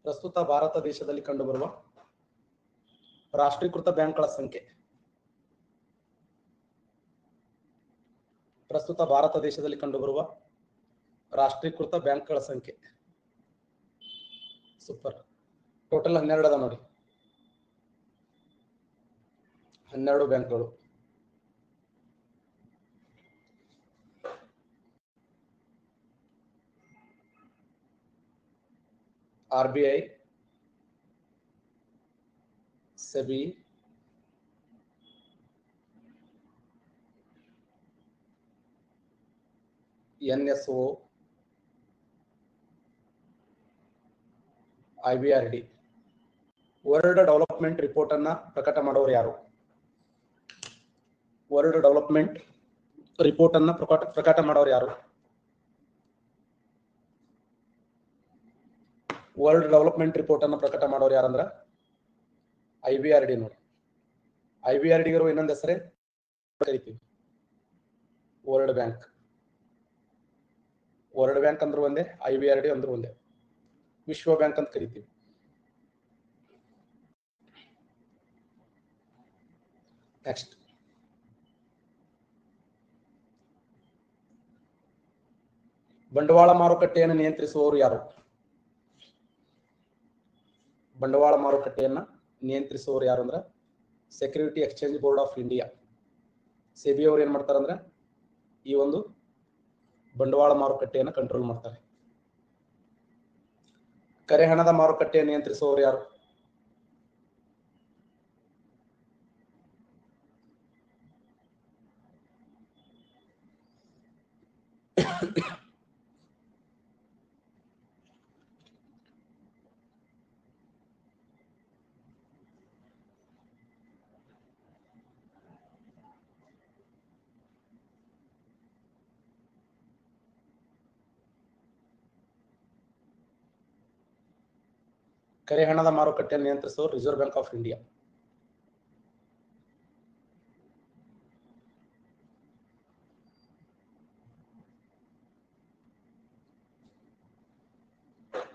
ಪ್ರಸ್ತುತ ಭಾರತ ದೇಶದಲ್ಲಿ ಕಂಡುಬರುವ ರಾಷ್ಟ್ರೀಕೃತ ಬ್ಯಾಂಕ್ಗಳ ಸಂಖ್ಯೆ. ಪ್ರಸ್ತುತ ಭಾರತ ದೇಶದಲ್ಲಿ ಕಂಡುಬರುವ ರಾಷ್ಟ್ರೀಕೃತ ಬ್ಯಾಂಕ್ಗಳ ಸಂಖ್ಯೆ. ಸೂಪರ್. ಟೋಟಲ್ 12 ಅದ ನೋಡಿ. 12 ಬ್ಯಾಂಕ್ಗಳು. RBI, SEBI, NSO, IBRD. World development report ಅನ್ನ ಪ್ರಕಟ ಮಾಡೋರು ಯಾರು? ವರ್ಲ್ಡ್ ಡೆವಲಪ್ಮೆಂಟ್ ರಿಪೋರ್ಟ್ ಅನ್ನ ಪ್ರಕಟ ಮಾಡೋರು ಯಾರು? ವರ್ಲ್ಡ್ ಡೆವಲಪ್ಮೆಂಟ್ ರಿಪೋರ್ಟ್ ಅನ್ನು ಪ್ರಕಟ ಮಾಡೋರು ಯಾರಂದ್ರ IBRD ನೋಡಿ. IBRD ಗಿರೋ ಇನ್ನೊಂದು ಹೆಸರೇ ಕರಿತೀವಿ ವರ್ಲ್ಡ್ ಬ್ಯಾಂಕ್. ವರ್ಲ್ಡ್ ಬ್ಯಾಂಕ್ ಅಂದ್ರೆ ಒಂದೇ, IBRD ಅಂದ್ರೆ ಒಂದೇ. ವಿಶ್ವ ಬ್ಯಾಂಕ್ ಅಂತ ಕರಿತೀವಿ. ನೆಕ್ಸ್ಟ್, ಬಂಡವಾಳ ಮಾರುಕಟ್ಟೆಯನ್ನು ನಿಯಂತ್ರಿಸುವವರು ಯಾರು? ಬಂಡವಾಳ ಮಾರುಕಟ್ಟೆಯನ್ನ ನಿಯಂತ್ರಿಸುವವರು ಯಾರು ಅಂದ್ರೆ security exchange board of India. SEBI ಅವರು ಏನ್ ಮಾಡ್ತಾರೆ ಅಂದ್ರೆ ಈ ಒಂದು ಬಂಡವಾಳ ಮಾರುಕಟ್ಟೆಯನ್ನು ಕಂಟ್ರೋಲ್ ಮಾಡ್ತಾರೆ. ಕರೆ ಹಣದ ಮಾರುಕಟ್ಟೆಯನ್ನು ನಿಯಂತ್ರಿಸುವವರು ಯಾರು? ಕರೆ ಹಣದ ಮಾರುಕಟ್ಟೆಯನ್ನು ನಿಯಂತ್ರಿಸುವ ರಿಸರ್ವ್ ಬ್ಯಾಂಕ್ ಆಫ್ ಇಂಡಿಯಾ.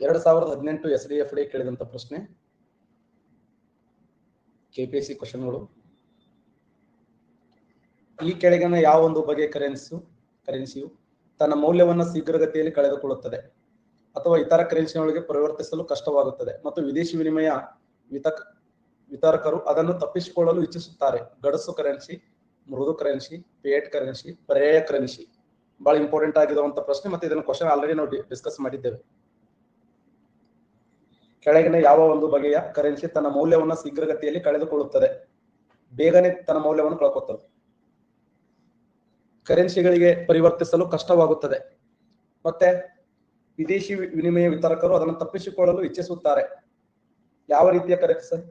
ಎರಡು 2018 SDFD ಕೇಳಿದಂತ ಪ್ರಶ್ನೆ, KPSC ಕ್ವಶನ್ಗಳು. ಈ ಕೆಳಗಿನ ಯಾವ ಒಂದು ಬಗೆಯ ಕರೆನ್ಸಿಯು ತನ್ನ ಮೌಲ್ಯವನ್ನು ಶೀಘ್ರಗತಿಯಲ್ಲಿ ಕಳೆದುಕೊಳ್ಳುತ್ತದೆ ಅಥವಾ ಇತರ ಕರೆನ್ಸಿಯೊಳಗೆ ಪರಿವರ್ತಿಸಲು ಕಷ್ಟವಾಗುತ್ತದೆ ಮತ್ತು ವಿದೇಶಿ ವಿನಿಮಯ ವಿತರಕರು ಅದನ್ನು ತಪ್ಪಿಸಿಕೊಳ್ಳಲು ಇಚ್ಛಿಸುತ್ತಾರೆ? ಗಡಸು ಕರೆನ್ಸಿ, ಮೃದು ಕರೆನ್ಸಿ, ಫಿಯಟ್ ಕರೆನ್ಸಿ, ಪರ್ಯಾಯ ಕರೆನ್ಸಿ. ಬಹಳ ಇಂಪಾರ್ಟೆಂಟ್ ಆಗಿರುವಂತ ಪ್ರಶ್ನೆ, ಮತ್ತೆ ಇದನ್ನು ಕ್ವಶನ್ ಆಲ್ರೆಡಿ ನಾವು ಡಿಸ್ಕಸ್ ಮಾಡಿದ್ದೇವೆ. ಕೆಳಗಿನ ಯಾವ ಒಂದು ಬಗೆಯ ಕರೆನ್ಸಿ ತನ್ನ ಮೌಲ್ಯವನ್ನು ಶೀಘ್ರಗತಿಯಲ್ಲಿ ಕಳೆದುಕೊಳ್ಳುತ್ತದೆ, ಬೇಗನೆ ತನ್ನ ಮೌಲ್ಯವನ್ನು ಕಳ್ಕೊತದೆ, ಕರೆನ್ಸಿಗಳಿಗೆ ಪರಿವರ್ತಿಸಲು ಕಷ್ಟವಾಗುತ್ತದೆ, ಮತ್ತೆ ವಿದೇಶಿ ವಿನಿಮಯ ವಿತರಕರು ಅದನ್ನು ತಪ್ಪಿಸಿಕೊಳ್ಳಲು ಇಚ್ಛಿಸುತ್ತಾರೆ? ಯಾವ ರೀತಿಯ ಕರೆನ್ಸಿ ಸರ್?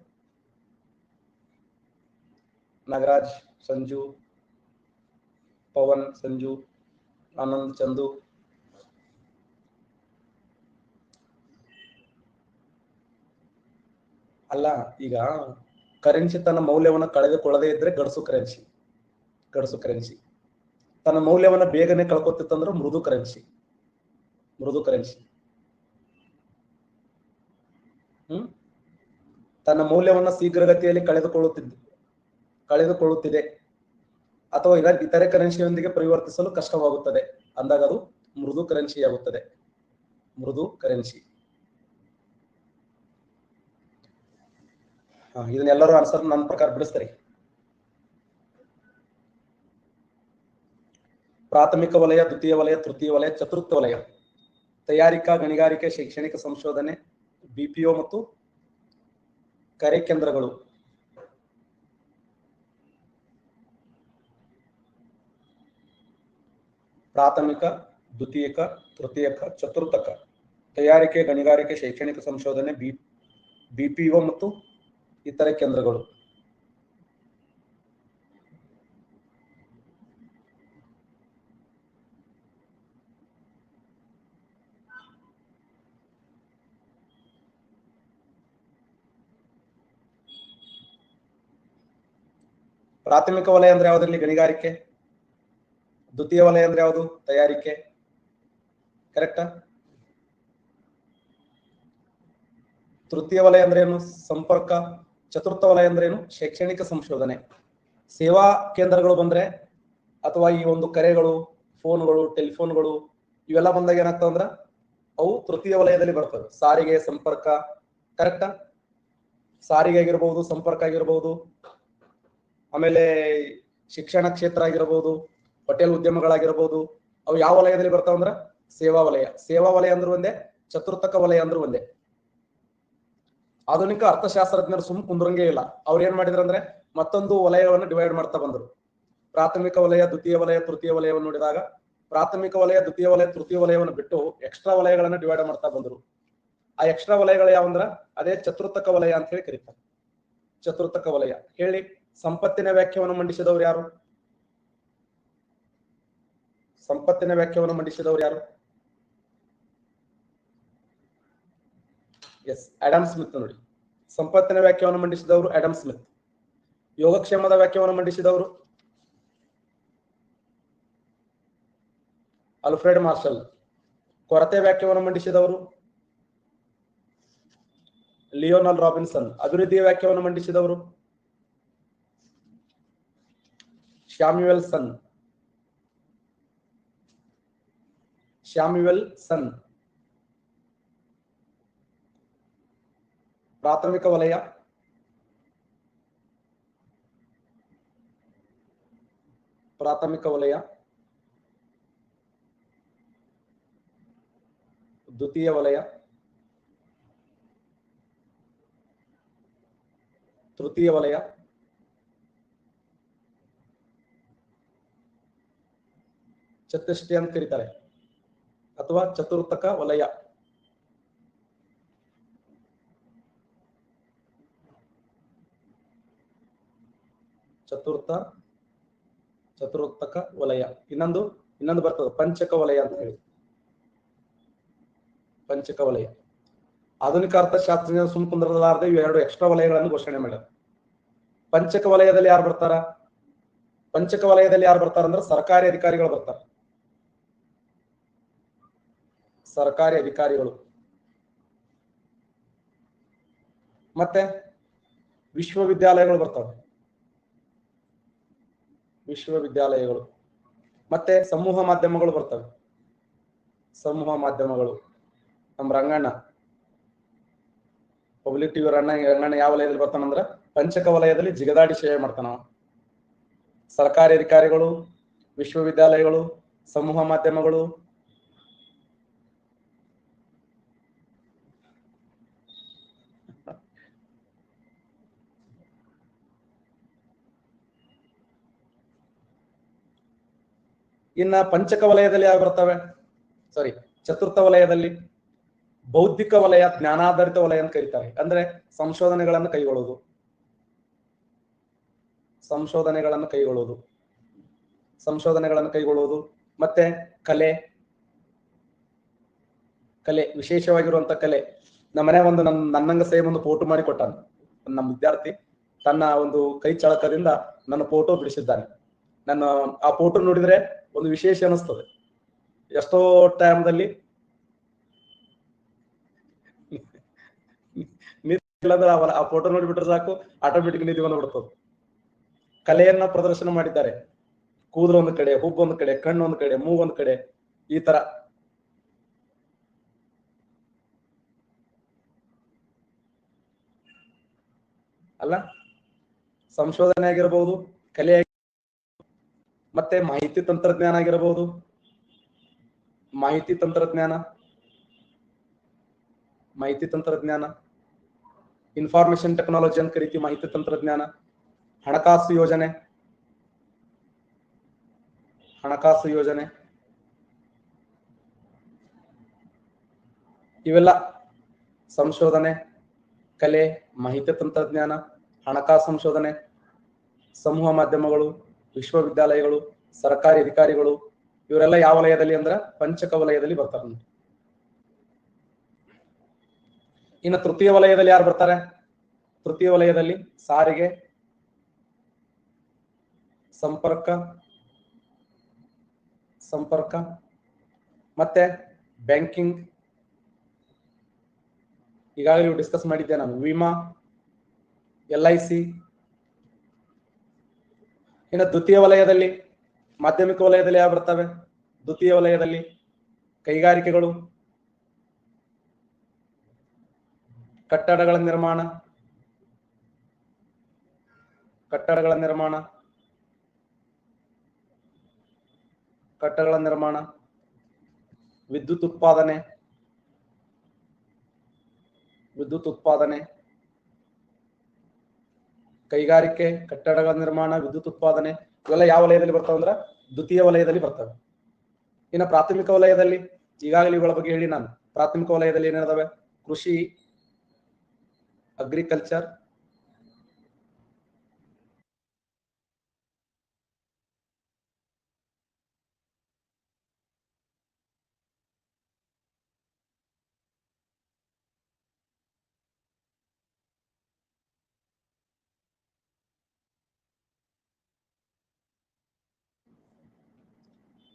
ನಾಗರಾಜ್, ಸಂಜು, ಪವನ್, ಸಂಜು, ಆನಂದ್, ಚಂದು. ಅಲ್ಲ, ಈಗ ಕರೆನ್ಸಿ ತನ್ನ ಮೌಲ್ಯವನ್ನು ಕಳೆದುಕೊಳ್ಳದೇ ಇದ್ರೆ ಗಡಸು ಕರೆನ್ಸಿ. ಗಡಸು ಕರೆನ್ಸಿ ತನ್ನ ಮೌಲ್ಯವನ್ನು ಬೇಗನೆ ಕಳ್ಕೊತಿತ್ತಂದ್ರೆ ಮೃದು ಕರೆನ್ಸಿ. ಮೃದು ಕರೆನ್ಸಿ ತನ್ನ ಮೌಲ್ಯವನ್ನು ಶೀಘ್ರಗತಿಯಲ್ಲಿ ಕಳೆದುಕೊಳ್ಳುತ್ತಿದೆ ಅಥವಾ ಇತರೆ ಕರೆನ್ಸಿಯೊಂದಿಗೆ ಪರಿವರ್ತಿಸಲು ಕಷ್ಟವಾಗುತ್ತದೆ ಅಂದಾಗ ಅದು ಮೃದು ಕರೆನ್ಸಿ ಆಗುತ್ತದೆ. ಮೃದು ಕರೆನ್ಸಿ. ಇದನ್ನೆಲ್ಲರೂ ಆನ್ಸರ್ ನನ್ನ ಪ್ರಕಾರ ಬಿಡಿಸ್ತಾರೆ. ಪ್ರಾಥಮಿಕ ವಲಯ, ದ್ವಿತೀಯ ವಲಯ, ತೃತೀಯ ವಲಯ, ಚತುರ್ಥ ವಲಯ. ತಯಾರಿಕಾ, ಗಣಿಗಾರಿಕೆ, ಶೈಕ್ಷಣಿಕ ಸಂಶೋಧನೆ, BPO ಮತ್ತು ಕರೆ ಕೇಂದ್ರಗಳು. ಪ್ರಾಥಮಿಕ, ದ್ವಿತೀಯಕ, ತೃತೀಯಕ, ಚತುರ್ಥಕ. ತಯಾರಿಕೆ, ಗಣಿಗಾರಿಕೆ, ಶೈಕ್ಷಣಿಕ ಸಂಶೋಧನೆ, BPO ಮತ್ತು ಇತರೆ ಕೇಂದ್ರಗಳು. ಪ್ರಾಥಮಿಕ ವಲಯ ಅಂದ್ರೆ ಯಾವ್ದ್ರಲ್ಲಿ? ಗಣಿಗಾರಿಕೆ. ದ್ವಿತೀಯ ವಲಯ ಅಂದ್ರೆ ಯಾವುದು? ತಯಾರಿಕೆ. ಕರೆಕ್ಟಾ? ತೃತೀಯ ವಲಯ ಅಂದ್ರೆ ಏನು? ಸಂಪರ್ಕ. ಚತುರ್ಥ ವಲಯ ಅಂದ್ರೆ ಏನು? ಶೈಕ್ಷಣಿಕ ಸಂಶೋಧನೆ. ಸೇವಾ ಕೇಂದ್ರಗಳು ಬಂದ್ರೆ ಅಥವಾ ಈ ಒಂದು ಕರೆಗಳು, ಫೋನ್ಗಳು, ಟೆಲಿಫೋನ್ಗಳು ಇವೆಲ್ಲ ಬಂದಾಗ ಏನಾಗ್ತಾವ ಅಂದ್ರ ಅವು ತೃತೀಯ ವಲಯದಲ್ಲಿ ಬರ್ತವೆ. ಸಾರಿಗೆ, ಸಂಪರ್ಕ, ಕರೆಕ್ಟಾ? ಸಾರಿಗೆ ಆಗಿರ್ಬಹುದು, ಸಂಪರ್ಕ ಆಗಿರ್ಬಹುದು, ಆಮೇಲೆ ಶಿಕ್ಷಣ ಕ್ಷೇತ್ರ ಆಗಿರ್ಬಹುದು, ಹೋಟೆಲ್ ಉದ್ಯಮಗಳಾಗಿರ್ಬಹುದು, ಅವು ಯಾವ ವಲಯದಲ್ಲಿ ಬರ್ತಾವ ಅಂದ್ರ ಸೇವಾ ವಲಯ. ಸೇವಾ ವಲಯ ಅಂದ್ರೂ ಒಂದೇ, ಚತುರ್ಥಕ ವಲಯ ಅಂದ್ರೂ ಒಂದೇ. ಆಧುನಿಕ ಅರ್ಥಶಾಸ್ತ್ರಜ್ಞರು ಸುಮ್ ಕುಂದ್ರಂಗೇ ಇಲ್ಲ. ಅವ್ರು ಏನ್ ಮಾಡಿದ್ರು ಅಂದ್ರೆ ಮತ್ತೊಂದು ವಲಯವನ್ನು ಡಿವೈಡ್ ಮಾಡ್ತಾ ಬಂದ್ರು. ಪ್ರಾಥಮಿಕ ವಲಯ, ದ್ವಿತೀಯ ವಲಯ, ತೃತೀಯ ವಲಯವನ್ನು ನೋಡಿದಾಗ ಪ್ರಾಥಮಿಕ ವಲಯ, ದ್ವಿತೀಯ ವಲಯ, ತೃತೀಯ ವಲಯವನ್ನು ಬಿಟ್ಟು ಎಕ್ಸ್ಟ್ರಾ ವಲಯಗಳನ್ನ ಡಿವೈಡ್ ಮಾಡ್ತಾ ಬಂದ್ರು. ಆ ಎಕ್ಸ್ಟ್ರಾ ವಲಯಗಳು ಯಾವಂದ್ರ ಅದೇ ಚತುರ್ಥಕ ವಲಯ ಅಂತ ಹೇಳಿ ಕರೀತಾರೆ. ಚತುರ್ಥಕ ವಲಯ ಹೇಳಿ. ಸಂಪತ್ತಿನ ವ್ಯಾಖ್ಯಾನವನ್ನು ಮಂಡಿಸಿದವರು ಯಾರು? ಸಂಪತ್ತಿನ ವ್ಯಾಖ್ಯಾನವನ್ನು ಮಂಡಿಸಿದವರು ಯಾರು? Yes, Adam Smith. ನೋಡಿ, ಸಂಪತ್ತಿನ ವ್ಯಾಖ್ಯಾನವನ್ನು ಮಂಡಿಸಿದವರು ಆಡಮ್ ಸ್ಮಿತ್. ಯೋಗಕ್ಷೇಮದ ವ್ಯಾಖ್ಯಾನವನ್ನು ಮಂಡಿಸಿದವರು ಅಲ್ಫ್ರೆಡ್ ಮಾರ್ಷಲ್. ಕೊರತೆ ವ್ಯಾಖ್ಯಾನವನ್ನು ಮಂಡಿಸಿದವರು ಲಿಯೋನಲ್ ರಾಬಿನ್ಸನ್. ಅಭಿವೃದ್ಧಿಯ ವ್ಯಾಖ್ಯಾನವನ್ನು ಮಂಡಿಸಿದವರು ಸ್ಯಾಮ್ಯುಯೆಲ್ ಸನ್. ಪ್ರಾಥಮಿಕ ವಲಯ, ದ್ವಿತೀಯ ವಲಯ, ತೃತೀಯ ವಲಯ, ಚತುಷ್ಟಯ ಅಂತ ಕರೀತಾರೆ ಅಥವಾ ಚತುರ್ಥಕ ವಲಯ. ಚತುರ್ಥಕ ವಲಯ. ಇನ್ನೊಂದು ಬರ್ತದೆ ಪಂಚಕ ವಲಯ ಅಂತ ಹೇಳಿ. ಪಂಚಕ ವಲಯ. ಆಧುನಿಕ ಅರ್ಥಶಾಸ್ತ್ರಜ್ಞರು ಸುಮ್ ಕುಂದ್ರಲಾರದೆ ಇವೆರಡು ಎಕ್ಸ್ಟ್ರಾ ವಲಯಗಳನ್ನು ಘೋಷಣೆ ಮಾಡ್ಯಾರ. ಪಂಚಕ ವಲಯದಲ್ಲಿ ಯಾರು ಬರ್ತಾರ? ಪಂಚಕ ವಲಯದಲ್ಲಿ ಯಾರು ಬರ್ತಾರ ಅಂದ್ರೆ ಸರ್ಕಾರಿ ಅಧಿಕಾರಿಗಳು ಬರ್ತಾರ. ಸರ್ಕಾರಿ ಅಧಿಕಾರಿಗಳು ಮತ್ತೆ ವಿಶ್ವವಿದ್ಯಾಲಯಗಳು ಬರ್ತವೆ. ವಿಶ್ವವಿದ್ಯಾಲಯಗಳು ಮತ್ತೆ ಸಮೂಹ ಮಾಧ್ಯಮಗಳು ಬರ್ತವೆ. ಸಮೂಹ ಮಾಧ್ಯಮಗಳು. ನಮ್ಮ ರಂಗಣ್ಣ ಪಬ್ಲಿಕ್ ಟಿವಿ ರಂಗಣ್ಣ ಯಾವ ವಲಯದಲ್ಲಿ ಬರ್ತಾನಂದ್ರ ಪಂಚಕ ವಲಯದಲ್ಲಿ ಜಿಗದಾಡಿ ಸೇವೆ ಮಾಡ್ತಾನ. ಸರ್ಕಾರಿ ಅಧಿಕಾರಿಗಳು, ವಿಶ್ವವಿದ್ಯಾಲಯಗಳು, ಸಮೂಹ ಮಾಧ್ಯಮಗಳು, ಇನ್ನ ಪಂಚಕ ವಲಯದಲ್ಲಿ ಯಾರು ಬರ್ತವೆ? ಚತುರ್ಥ ವಲಯದಲ್ಲಿ ಬೌದ್ಧಿಕ ವಲಯ, ಜ್ಞಾನಾಧಾರಿತ ವಲಯ ಅಂತ ಕರೀತಾರೆ. ಅಂದ್ರೆ ಸಂಶೋಧನೆಗಳನ್ನು ಕೈಗೊಳ್ಳುವುದು ಮತ್ತೆ ಕಲೆ, ವಿಶೇಷವಾಗಿರುವಂತ ಕಲೆ. ನಮ್ಮ ಮನೆ ಒಂದು ನನ್ನಂಗ ಸೇಮ್ ಒಂದು ಫೋಟೋ ಮಾಡಿ ಕೊಟ್ಟಾನ ನಮ್ಮ ವಿದ್ಯಾರ್ಥಿ. ತನ್ನ ಒಂದು ಕೈ ಚಳಕದಿಂದ ನನ್ನ ಫೋಟೋ ಬಿಡಿಸಿದ್ದಾನೆ. ನನ್ನ ಆ ಫೋಟೋ ನೋಡಿದ್ರೆ ಒಂದು ವಿಶೇಷ ಅನಿಸ್ತದೆ. ಎಷ್ಟೋ ಟೈಮ್ದಲ್ಲಿ ಆ ಫೋಟೋ ನೋಡಿಬಿಟ್ರೆ ಸಾಕು, ಆಟೋಮೆಟಿಕ್ ನಿಧಿ ಬಂದ್ಬಿಡ್ತದೆ. ಕಲೆಯನ್ನ ಪ್ರದರ್ಶನ ಮಾಡಿದ್ದಾರೆ. ಕೂದಲು ಒಂದು ಕಡೆ, ಹುಬ್ಬೊಂದು ಕಡೆ, ಕಣ್ಣು ಒಂದು ಕಡೆ, ಮೂಗೊಂದು ಕಡೆ, ಈ ತರ. ಅಲ್ಲ, ಸಂಶೋಧನೆ ಆಗಿರಬಹುದು, ಕಲೆ, ಮತ್ತೆ ಮಾಹಿತಿ ತಂತ್ರಜ್ಞಾನ ಆಗಿರಬಹುದು. ಮಾಹಿತಿ ತಂತ್ರಜ್ಞಾನ, ಇನ್ಫಾರ್ಮೇಶನ್ ಟೆಕ್ನಾಲಜಿ ಅಂತ ಕರಿತೀವಿ. ಮಾಹಿತಿ ತಂತ್ರಜ್ಞಾನ, ಹಣಕಾಸು ಯೋಜನೆ, ಇವೆಲ್ಲ ಸಂಶೋಧನೆ, ಕಲೆ, ಮಾಹಿತಿ ತಂತ್ರಜ್ಞಾನ, ಹಣಕಾಸು ಸಂಶೋಧನೆ, ಸಮೂಹ ಮಾಧ್ಯಮಗಳು, ವಿಶ್ವವಿದ್ಯಾಲಯಗಳು, ಸರ್ಕಾರಿ ಅಧಿಕಾರಿಗಳು, ಇವರೆಲ್ಲ ಯಾವ ವಲಯದಲ್ಲಿ ಅಂದ್ರ ಪಂಚಕ ವಲಯದಲ್ಲಿ ಬರ್ತಾರೆ. ಇನ್ನು ತೃತೀಯ ವಲಯದಲ್ಲಿ ಯಾರು ಬರ್ತಾರೆ? ತೃತೀಯ ವಲಯದಲ್ಲಿ ಸಾರಿಗೆ, ಸಂಪರ್ಕ ಮತ್ತೆ ಬ್ಯಾಂಕಿಂಗ್, ಈಗಾಗಲೇ ಡಿಸ್ಕಸ್ ಮಾಡಿದ್ದೆ ನಾನು. ವಿಮಾ, LIC. ಇನ್ನು ದ್ವಿತೀಯ ವಲಯದಲ್ಲಿ, ಮಾಧ್ಯಮಿಕ ವಲಯದಲ್ಲಿ ಯಾವ ಬರ್ತವೆ? ದ್ವಿತೀಯ ವಲಯದಲ್ಲಿ ಕೈಗಾರಿಕೆಗಳು, ಕಟ್ಟಡಗಳ ನಿರ್ಮಾಣ, ವಿದ್ಯುತ್ ಉತ್ಪಾದನೆ, ಕೈಗಾರಿಕೆ, ಕಟ್ಟಡಗಳ ನಿರ್ಮಾಣ, ವಿದ್ಯುತ್ ಉತ್ಪಾದನೆ, ಇವೆಲ್ಲ ಯಾವ ವಲಯದಲ್ಲಿ ಬರ್ತಾವ ಅಂದ್ರೆ ದ್ವಿತೀಯ ವಲಯದಲ್ಲಿ ಬರ್ತವೆ. ಇನ್ನು ಪ್ರಾಥಮಿಕ ವಲಯದಲ್ಲಿ ಈಗಾಗಲೇ ಇವುಗಳ ಬಗ್ಗೆ ಹೇಳಿ ನಾನು. ಪ್ರಾಥಮಿಕ ವಲಯದಲ್ಲಿ ಏನಿದಾವೆ? ಕೃಷಿ, ಅಗ್ರಿಕಲ್ಚರ್,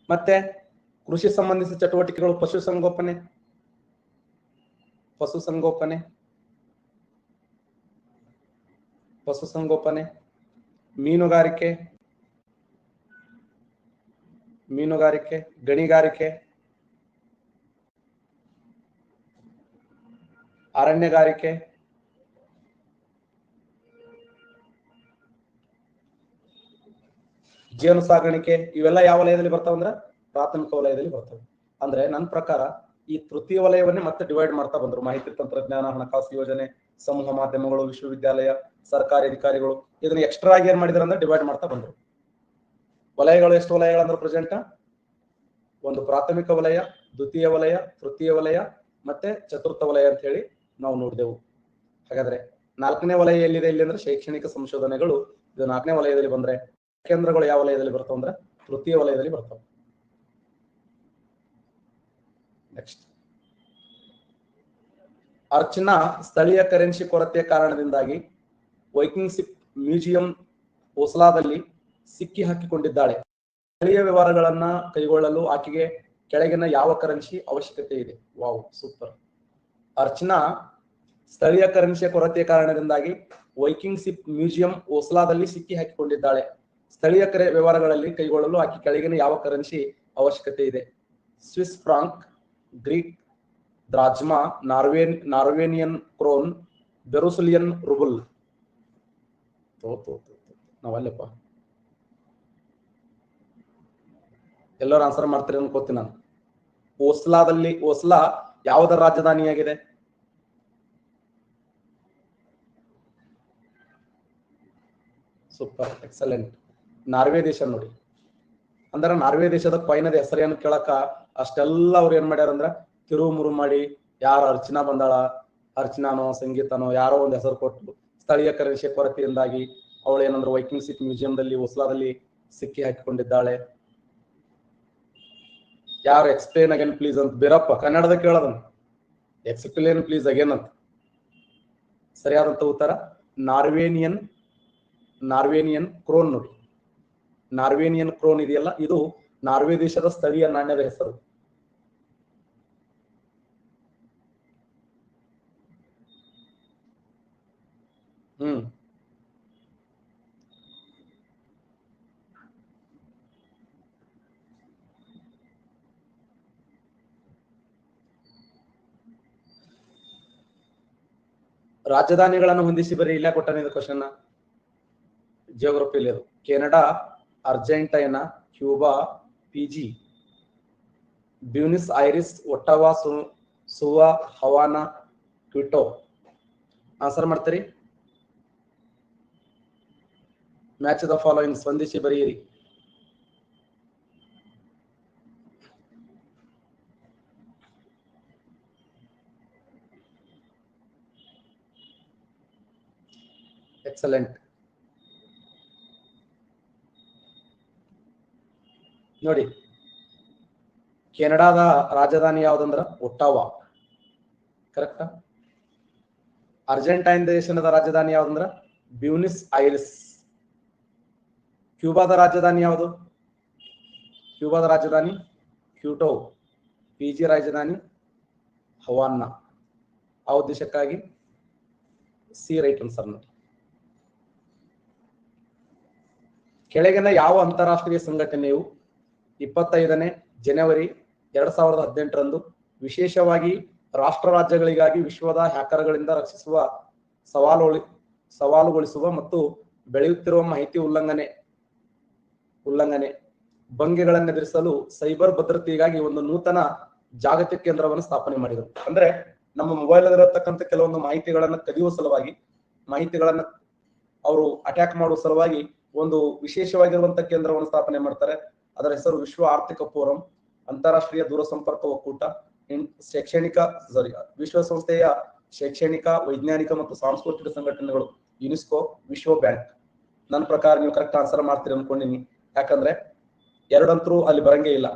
ಮತ್ತೆ ಕೃಷಿ ಸಂಬಂಧಿಸಿದ ಚಟುವಟಿಕೆಗಳು, ಪಶುಸಂಗೋಪನೆ, ಮೀನುಗಾರಿಕೆ, ಗಣಿಗಾರಿಕೆ, ಅರಣ್ಯಗಾರಿಕೆ, ಜೇನು ಸಾಗಾಣಿಕೆ, ಇವೆಲ್ಲ ಯಾವ ವಲಯದಲ್ಲಿ ಬರ್ತಾವ ಅಂದ್ರೆ ಪ್ರಾಥಮಿಕ ವಲಯದಲ್ಲಿ ಬರ್ತವೆ. ಅಂದ್ರೆ ನನ್ನ ಪ್ರಕಾರ ಈ ತೃತೀಯ ವಲಯವನ್ನೇ ಮತ್ತೆ ಡಿವೈಡ್ ಮಾಡ್ತಾ ಬಂದ್ರು. ಮಾಹಿತಿ ತಂತ್ರಜ್ಞಾನ, ಹಣಕಾಸು ಯೋಜನೆ, ಸಮೂಹ ಮಾಧ್ಯಮಗಳು, ವಿಶ್ವವಿದ್ಯಾಲಯ, ಸರ್ಕಾರಿ ಅಧಿಕಾರಿಗಳು, ಇದನ್ನ ಎಕ್ಸ್ಟ್ರಾ ಆಗಿ ಏನ್ ಮಾಡಿದಾರೆ ಅಂದ್ರೆ ಡಿವೈಡ್ ಮಾಡ್ತಾ ಬಂದ್ರು. ವಲಯಗಳು ಎಷ್ಟು ವಲಯಗಳಂದ್ರೆ ಪ್ರೆಸೆಂಟ್? ಒಂದು ಪ್ರಾಥಮಿಕ ವಲಯ, ದ್ವಿತೀಯ ವಲಯ, ತೃತೀಯ ವಲಯ ಮತ್ತೆ ಚತುರ್ಥ ವಲಯ ಅಂತ ಹೇಳಿ ನಾವು ನೋಡಿದೆವು. ಹಾಗಾದ್ರೆ 4ನೇ ವಲಯ ಎಲ್ಲಿದೆ ಇಲ್ಲಿ ಅಂದ್ರೆ ಶೈಕ್ಷಣಿಕ ಸಂಶೋಧನೆಗಳು. ಇದು 4ನೇ ವಲಯದಲ್ಲಿ ಬಂದ್ರೆ ಕೇಂದ್ರಗಳು ಯಾವ ವಲಯದಲ್ಲಿ ಬರ್ತಾವ ಅಂದ್ರೆ ತೃತೀಯ ವಲಯದಲ್ಲಿ ಬರ್ತಾವ. ನೆಕ್ಸ್ಟ್, ಅರ್ಚನಾ ಸ್ಥಳೀಯ ಕರೆನ್ಸಿ ಕೊರತೆಯ ಕಾರಣದಿಂದಾಗಿ ವೈಕಿಂಗ್ ಶಿಪ್ ಮ್ಯೂಸಿಯಂ ಓಸ್ಲಾದಲ್ಲಿ ಸಿಕ್ಕಿ ಹಾಕಿಕೊಂಡಿದ್ದಾಳೆ. ಸ್ಥಳೀಯ ವ್ಯವಹಾರಗಳನ್ನ ಕೈಗೊಳ್ಳಲು ಆಕೆಗೆ ಕೆಳಗಿನ ಯಾವ ಕರೆನ್ಸಿ ಅವಶ್ಯಕತೆ ಇದೆ? Wow, super. ಅರ್ಚನಾ ಸ್ಥಳೀಯ ಕರೆನ್ಸಿಯ ಕೊರತೆಯ ಕಾರಣದಿಂದಾಗಿ ವೈಕಿಂಗ್ ಶಿಪ್ ಮ್ಯೂಸಿಯಂ ಓಸ್ಲಾದಲ್ಲಿ ಸಿಕ್ಕಿ ಹಾಕಿಕೊಂಡಿದ್ದಾಳೆ. ಸ್ಥಳೀಯ ವ್ಯವಹಾರಗಳಲ್ಲಿ ಕೈಗೊಳ್ಳಲು ಆಕೆ ಕೆಳಗಿನ ಯಾವ ಕರೆನ್ಸಿ ಅವಶ್ಯಕತೆ ಇದೆ? Swiss franc, Greek drachma, Norwegian krone, Belarusian ruble. ನಾವಲ್ಲಪ್ಪ, ಎಲ್ಲರೂ ಆನ್ಸರ್ ಮಾಡ್ತೀರಿ ಅನ್ಕೋತೀನಿ ನಾನು. ಓಸ್ಲಾ ಯಾವುದರ ರಾಜಧಾನಿಯಾಗಿದೆ? Super, excellent. ನಾರ್ವೆ ದೇಶ ನೋಡಿ. ಅಂದ್ರೆ ನಾರ್ವೆ ದೇಶದ ಕಾಯಿನದ ಹೆಸರೇನು ಕೇಳಕ ಅಷ್ಟೆಲ್ಲ ಅವ್ರು ಏನ್ ಮಾಡ್ಯಾರ ಅಂದ್ರ ತಿರುಮುರು ಮಾಡಿ, ಯಾರು ಅರ್ಚನಾ ಬಂದಾಳ, ಅರ್ಚನಾನೋ ಸಂಗೀತನೋ ಯಾರೋ ಒಂದು ಹೆಸರು ಕೊಟ್ಟು ಸ್ಥಳೀಯ ಕರೆನ್ಸಿ ಕೊರತೆಯಿಂದಾಗಿ ಅವಳು ಏನಂದ್ರೆ ವೈಕಿಂಗ್ ಶಿಪ್ ಮ್ಯೂಸಿಯಂದಲ್ಲಿ ಓಸ್ಲಾದಲ್ಲಿ ಸಿಕ್ಕಿ ಹಾಕಿಕೊಂಡಿದ್ದಾಳೆ. ಯಾರು ಎಕ್ಸ್ಪ್ಲೇನ್ ಅಗೇನ್ ಪ್ಲೀಸ್ ಅಂತ ಬೀರಪ್ಪ ಕನ್ನಡದ ಕೇಳೋದನ್ನ, ಎಕ್ಸ್ಪ್ಲೇನ್ ಪ್ಲೀಸ್ ಅಗೇನ್ ಅಂತ. ಸರಿಯಾದಂತ ಉತ್ತರ ನಾರ್ವೇನಿಯನ್ ಕ್ರೋನ್ ನೋಡಿ. ನಾರ್ವೇನಿಯನ್ ಕ್ರೋನ್ ಇದೆಯಲ್ಲ, ಇದು ನಾರ್ವೆ ದೇಶದ ಸ್ಥಳೀಯ ನಾಣ್ಯದ ಹೆಸರು. ರಾಜಧಾನಿಗಳನ್ನು ಹೊಂದಿಸಿ ಬರೀ ಇಲ್ಲ ಕೊಟ್ಟಾನೆ ಕ್ವಶನ್. ಜಿಯೋಗ್ರಫಿಲಿ ಅದು Canada, Argentina, Cuba, Fiji, Buenos Aires, Ottawa, Suva, Havana, Quito. Answer ಮಾಡ್ತೀರಿ? ಮ್ಯಾಚ್ ದ ಫಾಲೋಯಿಂಗ್, ಸ್ಪಂದಿಸಿ ಬರೆಯಿರಿ. ಎಕ್ಸಲೆಂಟ್. ನೋಡಿ, ಕೆನಡಾದ ರಾಜಧಾನಿ ಯಾವ್ದಂದ್ರ ಒಟ್ಟಾವಾ, ಕರೆಕ್ಟಾ? ಅರ್ಜೆಂಟೈನ್ ದೇಶದ ರಾಜಧಾನಿ ಯಾವ್ದಂದ್ರ ಬ್ಯೂನಿಸ್ ಐರಿಸ್. ಕ್ಯೂಬಾದ ರಾಜಧಾನಿ ಯಾವುದು? ಕ್ಯೂಬಾದ ರಾಜಧಾನಿ ಕ್ಯೂಟೋ. ಪಿಜಿ ರಾಜಧಾನಿ ಹವಾನಾ. ಆ ಉದ್ದೇಶಕ್ಕಾಗಿ ಸಿ ರೈಟ್ ಆನ್ಸರ್ ನೋಡಿ. ಕೆಳಗಿನ ಯಾವ ಅಂತಾರಾಷ್ಟ್ರೀಯ ಸಂಘಟನೆಯು 25ನೇ ಜನವರಿ 2018ರಂದು ವಿಶೇಷವಾಗಿ ರಾಷ್ಟ್ರ ರಾಜ್ಯಗಳಿಗಾಗಿ ವಿಶ್ವದ ಹ್ಯಾಕರ್ಗಳಿಂದ ರಕ್ಷಿಸುವ ಸವಾಲುಗೊಳಿಸುವ ಮತ್ತು ಬೆಳೆಯುತ್ತಿರುವ ಮಾಹಿತಿ ಉಲ್ಲಂಘನೆ ಭಂಗಿಗಳನ್ನು ಎದುರಿಸಲು ಸೈಬರ್ ಭದ್ರತೆಗಾಗಿ ಒಂದು ನೂತನ ಜಾಗತಿಕ ಕೇಂದ್ರವನ್ನು ಸ್ಥಾಪನೆ ಮಾಡಿದರು. ಅಂದ್ರೆ ನಮ್ಮ ಮೊಬೈಲ್ ಇರತಕ್ಕಂಥ ಕೆಲವೊಂದು ಮಾಹಿತಿಗಳನ್ನ ಕದಿಯುವ ಸಲುವಾಗಿ, ಮಾಹಿತಿಗಳನ್ನ ಅವರು ಅಟ್ಯಾಕ್ ಮಾಡುವ ಸಲುವಾಗಿ ಒಂದು ವಿಶೇಷವಾಗಿರುವಂತಹ ಕೇಂದ್ರವನ್ನು ಸ್ಥಾಪನೆ ಮಾಡ್ತಾರೆ. ಅದರ ಹೆಸರು ವಿಶ್ವ ಆರ್ಥಿಕ ಫೋರಂ, ಅಂತಾರಾಷ್ಟ್ರೀಯ ದೂರಸಂಪರ್ಕ ಒಕ್ಕೂಟ, ವಿಶ್ವಸಂಸ್ಥೆಯ ಶೈಕ್ಷಣಿಕ, ವೈಜ್ಞಾನಿಕ ಮತ್ತು ಸಾಂಸ್ಕೃತಿಕ ಸಂಘಟನೆಗಳು, ಯುನೆಸ್ಕೋ, ವಿಶ್ವ ಬ್ಯಾಂಕ್. ನನ್ನ ಪ್ರಕಾರ ನೀವು ಕರೆಕ್ಟ್ ಆನ್ಸರ್ ಮಾಡ್ತೀರಿ ಅನ್ಕೊಂಡಿನಿ, ಯಾಕಂದ್ರೆ ಎರಡಂತರೂ ಅಲ್ಲಿ ಬರಂಗೇ ಇಲ್ಲ.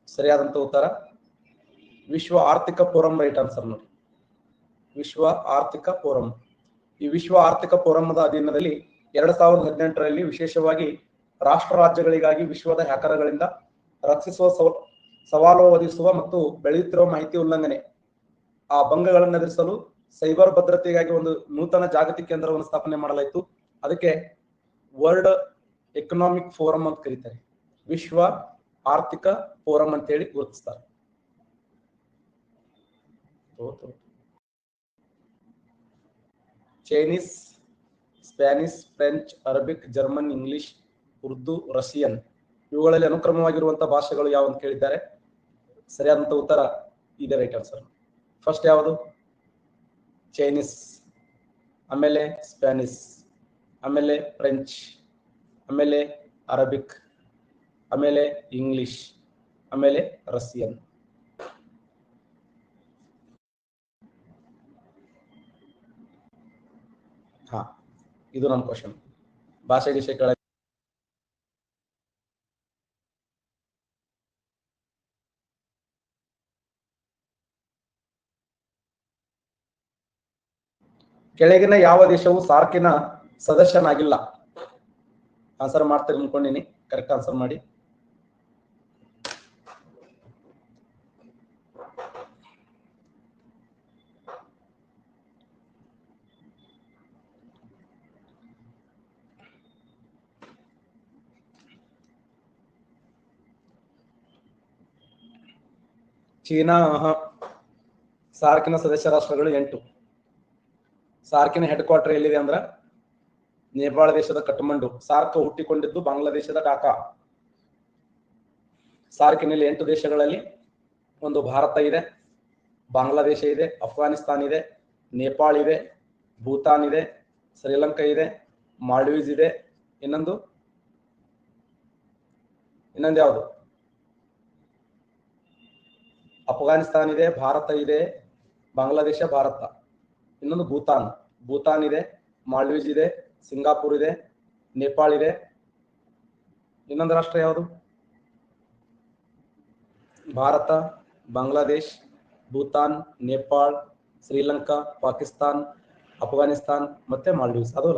ಸರಿಯಾದಂತ ಉತ್ತರ ವಿಶ್ವ ಆರ್ಥಿಕ ಫೋರಂ ರೈಟ್ ಆನ್ಸರ್ ನೋಡಿ. ವಿಶ್ವ ಆರ್ಥಿಕ ಫೋರಂ. ಈ ವಿಶ್ವ ಆರ್ಥಿಕ ಫೋರಂದ ಅಧೀನದಲ್ಲಿ 2018ರಲ್ಲಿ ವಿಶೇಷವಾಗಿ ರಾಷ್ಟ್ರ ರಾಜ್ಯಗಳಿಗಾಗಿ ವಿಶ್ವದ ಹ್ಯಾಕರ್ಗಳಿಂದ ರಕ್ಷಿಸುವ, ಸವಾಲು ಒದಗಿಸುವ ಮತ್ತು ಬೆಳೆಯುತ್ತಿರುವ ಮಾಹಿತಿ ಉಲ್ಲಂಘನೆ ಆ ಭಂಗಗಳನ್ನು ಎದುರಿಸಲು ಸೈಬರ್ ಭದ್ರತೆಗಾಗಿ ಒಂದು ನೂತನ ಜಾಗತಿಕ ಕೇಂದ್ರವನ್ನು ಸ್ಥಾಪನೆ ಮಾಡಲಾಯಿತು. ಅದಕ್ಕೆ ವರ್ಲ್ಡ್ ಎಕನಾಮಿಕ್ ಫೋರಂ ಅಂತ ಕರೀತಾರೆ. ವಿಶ್ವ ಆರ್ಥಿಕ ಫೋರಂ ಅಂತೇಳಿ ಗುರುತಿಸ್ತಾರೆ. Chinese, Spanish, French, Arabic, German, English, Urdu, Russian ಇವುಗಳಲ್ಲಿ ಅನುಕ್ರಮವಾಗಿರುವಂತಹ ಭಾಷೆಗಳು ಯಾವ ಅಂತ ಕೇಳಿದ್ದಾರೆ. ಸರಿಯಾದಂತ ಉತ್ತರ ಇದೆ ರೈಟ್ ಆನ್ಸರ್. ಫಸ್ಟ್ ಯಾವುದು? ಚೈನೀಸ್, ಆಮೇಲೆ ಸ್ಪ್ಯಾನಿಷ್, ಆಮೇಲೆ ಫ್ರೆಂಚ್, ಆಮೇಲೆ ಅರಬಿಕ್, ಆಮೇಲೆ ಇಂಗ್ಲಿಷ್, ಆಮೇಲೆ ರಷ್ಯನ್. ಹಾ, ಇದು ನನ್ನ ಕ್ವಶನ್. ಭಾಷೆ ಗೀಷೆ ಕೆಳಗೆ ಕೆಳಗಿನ ಯಾವ ದೇಶವು ಸಾರ್ಕಿನ ಸದಸ್ಯನಾಗಿಲ್ಲ? ಆನ್ಸರ್ ಮಾಡ್ತೀರಿ ಅನ್ಕೊಂಡಿನಿ, ಕರೆಕ್ಟ್ ಆನ್ಸರ್ ಮಾಡಿ. ಚೀನಾ. ಸಾರ್ಕಿನ ಸದಸ್ಯ ರಾಷ್ಟ್ರಗಳು 8. ಸಾರ್ಕಿನ ಹೆಡ್ ಕ್ವಾರ್ಟರ್ ಎಲ್ಲಿದೆ ಅಂದ್ರ ನೇಪಾಳ ದೇಶದ ಕಠ್ಮಂಡು. ಸಾರ್ಕ್ ಹುಟ್ಟಿಕೊಂಡಿದ್ದು ಬಾಂಗ್ಲಾದೇಶದ ಢಾಕಾ. ಸಾರ್ಕಿನಲ್ಲಿ 8 ದೇಶಗಳಲ್ಲಿ ಒಂದು ಭಾರತ ಇದೆ, ಬಾಂಗ್ಲಾದೇಶ ಇದೆ, ಅಫ್ಘಾನಿಸ್ತಾನ್ ಇದೆ, ನೇಪಾಳ ಇದೆ, ಭೂತಾನ್ ಇದೆ, ಶ್ರೀಲಂಕಾ ಇದೆ, ಮಾಲ್ಡೀವ್ಸ್ ಇದೆ, ಇನ್ನೊಂದು ಯಾವುದು? ಅಫ್ಘಾನಿಸ್ತಾನ್ ಇದೆ, ಭಾರತ ಇದೆ, ಬಾಂಗ್ಲಾದೇಶ, ಭಾರತ, ಇನ್ನೊಂದು ಭೂತಾನ್ ಇದೆ, ಮಾಲ್ಡೀವ್ಸ್ ಇದೆ, ಸಿಂಗಾಪುರ್ ಇದೆ, ನೇಪಾಳ ಇದೆ, ಇನ್ನೊಂದು ರಾಷ್ಟ್ರ ಯಾವುದು? ಭಾರತ, ಬಾಂಗ್ಲಾದೇಶ್, ಭೂತಾನ್, ನೇಪಾಳ್, ಶ್ರೀಲಂಕಾ, ಪಾಕಿಸ್ತಾನ್, ಅಫ್ಘಾನಿಸ್ತಾನ್ ಮತ್ತೆ ಮಾಲ್ಡೀವ್ಸ್. ಅದು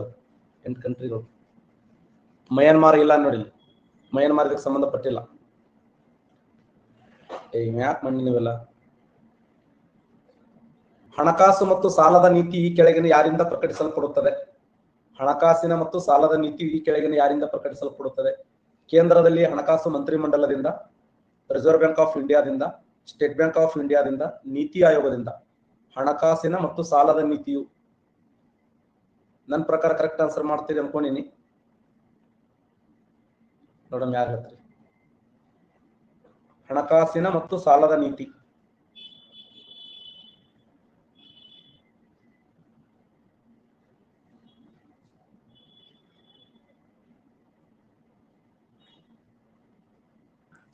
8 ಕಂಟ್ರಿಗಳು. ಮಯನ್ಮಾರ್ ಇಲ್ಲ ನೋಡಿ, ಮಯನ್ಮಾರ್ ಇದಕ್ಕೆ ಸಂಬಂಧಪಟ್ಟಿಲ್ಲ. ಯಾಕೆ ಮಾಡಿ ನೀವೆಲ್ಲ? ಹಣಕಾಸು ಮತ್ತು ಸಾಲದ ನೀತಿ ಈ ಕೆಳಗಿನ ಯಾರಿಂದ ಪ್ರಕಟಿಸಲ್ಪಡುತ್ತದೆ? ಹಣಕಾಸಿನ ಮತ್ತು ಸಾಲದ ನೀತಿ ಈ ಕೆಳಗಿನ ಯಾರಿಂದ ಪ್ರಕಟಿಸಲ್ಪಡುತ್ತದೆ? ಕೇಂದ್ರದಲ್ಲಿ ಹಣಕಾಸು ಮಂತ್ರಿಮಂಡಲದಿಂದ, ರಿಸರ್ವ್ ಬ್ಯಾಂಕ್ ಆಫ್ ಇಂಡಿಯಾದಿಂದ, ಸ್ಟೇಟ್ ಬ್ಯಾಂಕ್ ಆಫ್ ಇಂಡಿಯಾದಿಂದ, ನೀತಿ ಆಯೋಗದಿಂದ. ಹಣಕಾಸಿನ ಮತ್ತು ಸಾಲದ ನೀತಿಯು ನನ್ನ ಪ್ರಕಾರ ಕರೆಕ್ಟ್ ಆನ್ಸರ್ ಮಾಡ್ತೀರಿ ಅನ್ಕೊಂಡಿನಿ. ನೋಡೋಣ ಯಾರು ಹೇಳ್ತೀರಿ. ಹಣಕಾಸಿನ ಮತ್ತು ಸಾಲದ ನೀತಿ.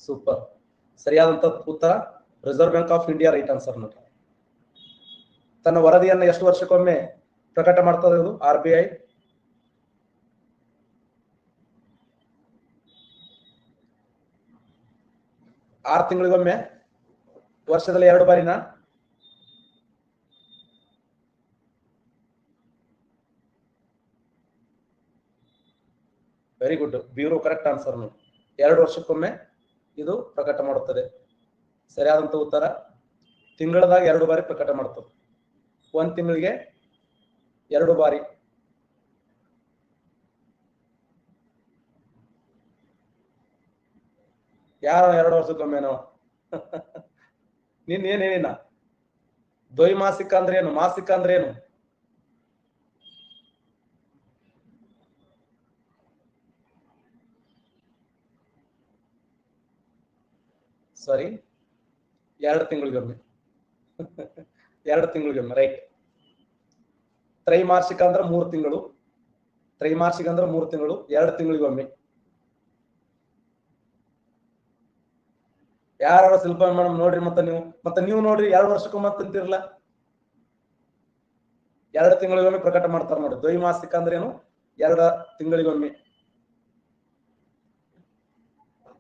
ಸೂಪರ್. ಸರಿಯಾದಂತ ಉತ್ತರ reserve bank of India right answer ನೋಡಿ. ತನ್ನ ವರದಿಯನ್ನು ಎಷ್ಟು ವರ್ಷಕ್ಕೊಮ್ಮೆ ಪ್ರಕಟ ಮಾಡ್ತದೆ ಇದು? RBI 6 ತಿಂಗಳಿಗೊಮ್ಮೆ, ವರ್ಷದಲ್ಲಿ 2 ಬಾರಿನಾ? ವೆರಿ ಗುಡ್, ಬ್ಯೂರೋ ಕರೆಕ್ಟ್ ಆನ್ಸರ್. 2 ವರ್ಷಕ್ಕೊಮ್ಮೆ ಇದು ಪ್ರಕಟ ಮಾಡುತ್ತದೆ. ಸರಿಯಾದಂತ ಉತ್ತರ. ತಿಂಗಳದಾಗ 2 ಬಾರಿ ಪ್ರಕಟ ಮಾಡುತ್ತದೆ. 1 ತಿಂಗಳಿಗೆ 2 ಬಾರಿ. ಯಾರ 2 ವರ್ಷಕ್ಕೊಮ್ಮೆನೋ? ನೀನ್ ಏನ್ ಹೇಳಿನ? ದ್ವೈಮಾಸಿಕ ಅಂದ್ರೆ ಏನು, ಮಾಸಿಕ ಅಂದ್ರೆ ಏನು? ಸಾರಿ, 2 ತಿಂಗಳಿಗೊಮ್ಮೆ. 2 ತಿಂಗಳಿಗೊಮ್ಮೆ, ರೈಟ್. ತ್ರೈಮಾಸಿಕ ಅಂದ್ರೆ 3 ತಿಂಗಳು. ತ್ರೈಮಾಸಿಕ ಅಂದ್ರೆ 3 ತಿಂಗಳು, 2 ತಿಂಗಳಿಗೊಮ್ಮೆ. ಯಾರು ಶಿಲ್ಪ ಮೇಡಮ್ ನೋಡ್ರಿ, ಮತ್ತೆ ನೀವು ನೋಡ್ರಿ, 2 ವರ್ಷಕ್ಕೊಮ್ಮೆ ಅಂತಿರಲ್ಲ. 2 ತಿಂಗಳಿಗೊಮ್ಮೆ ಪ್ರಕಟ ಮಾಡ್ತಾರ ನೋಡಿ. ದ್ವೈಮಾಸಿಕ ಅಂದ್ರೆ ಏನು? 2 ತಿಂಗಳಿಗೊಮ್ಮೆ.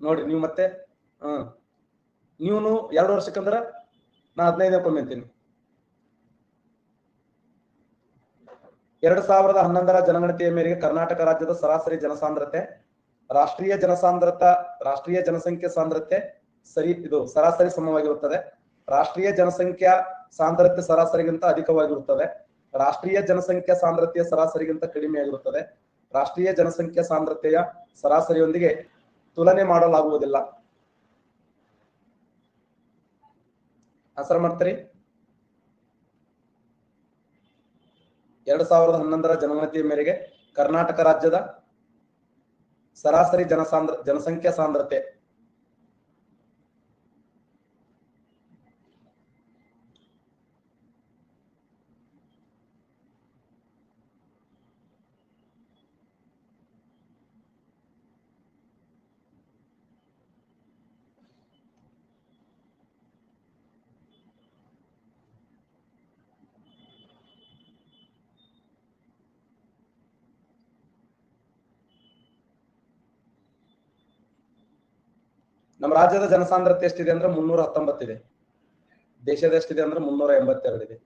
ನೋಡಿ ನೀವು ಮತ್ತೆ ನೀವು 2 ವರ್ಷಕ್ಕಂದ್ರ ನಾ 15 ಅಂತೀನಿ. 2011ರ ಜನಗಣತಿಯ ಮೇರೆಗೆ ಕರ್ನಾಟಕ ರಾಜ್ಯದ ಸರಾಸರಿ ಜನಸಾಂದ್ರತೆ ರಾಷ್ಟ್ರೀಯ ಜನಸಂಖ್ಯೆ ಸಾಂದ್ರತೆ ಇದು ಸರಾಸರಿ ಸಮವಾಗಿರುತ್ತದೆ. ರಾಷ್ಟ್ರೀಯ ಜನಸಂಖ್ಯಾ ಸಾಂದ್ರತೆ ಸರಾಸರಿಗಿಂತ ಅಧಿಕವಾಗಿರುತ್ತದೆ. ರಾಷ್ಟ್ರೀಯ ಜನಸಂಖ್ಯಾ ಸಾಂದ್ರತೆಯ ಸರಾಸರಿಗಿಂತ ಕಡಿಮೆಯಾಗಿರುತ್ತದೆ. ರಾಷ್ಟ್ರೀಯ ಜನಸಂಖ್ಯಾ ಸಾಂದ್ರತೆಯ ಸರಾಸರಿಯೊಂದಿಗೆ ತುಲನೆ ಮಾಡಲಾಗುವುದಿಲ್ಲ. ಆನ್ಸರ್ ಮಾಡ್ತೀರಿ? 2011ರ ಜನಗಣತಿಯ ಮೇರೆಗೆ ಕರ್ನಾಟಕ ರಾಜ್ಯದ ಸರಾಸರಿ ಜನಸಂಖ್ಯಾ ಸಾಂದ್ರತೆ ನಮ್ಮ ರಾಜ್ಯದ ಜನಸಾಂದ್ರತೆ ಎಷ್ಟಿದೆ ಅಂದ್ರೆ 319 ಇದೆ. ದೇಶದ ಎಷ್ಟಿದೆ ಅಂದ್ರೆ 382 ಇದೆ.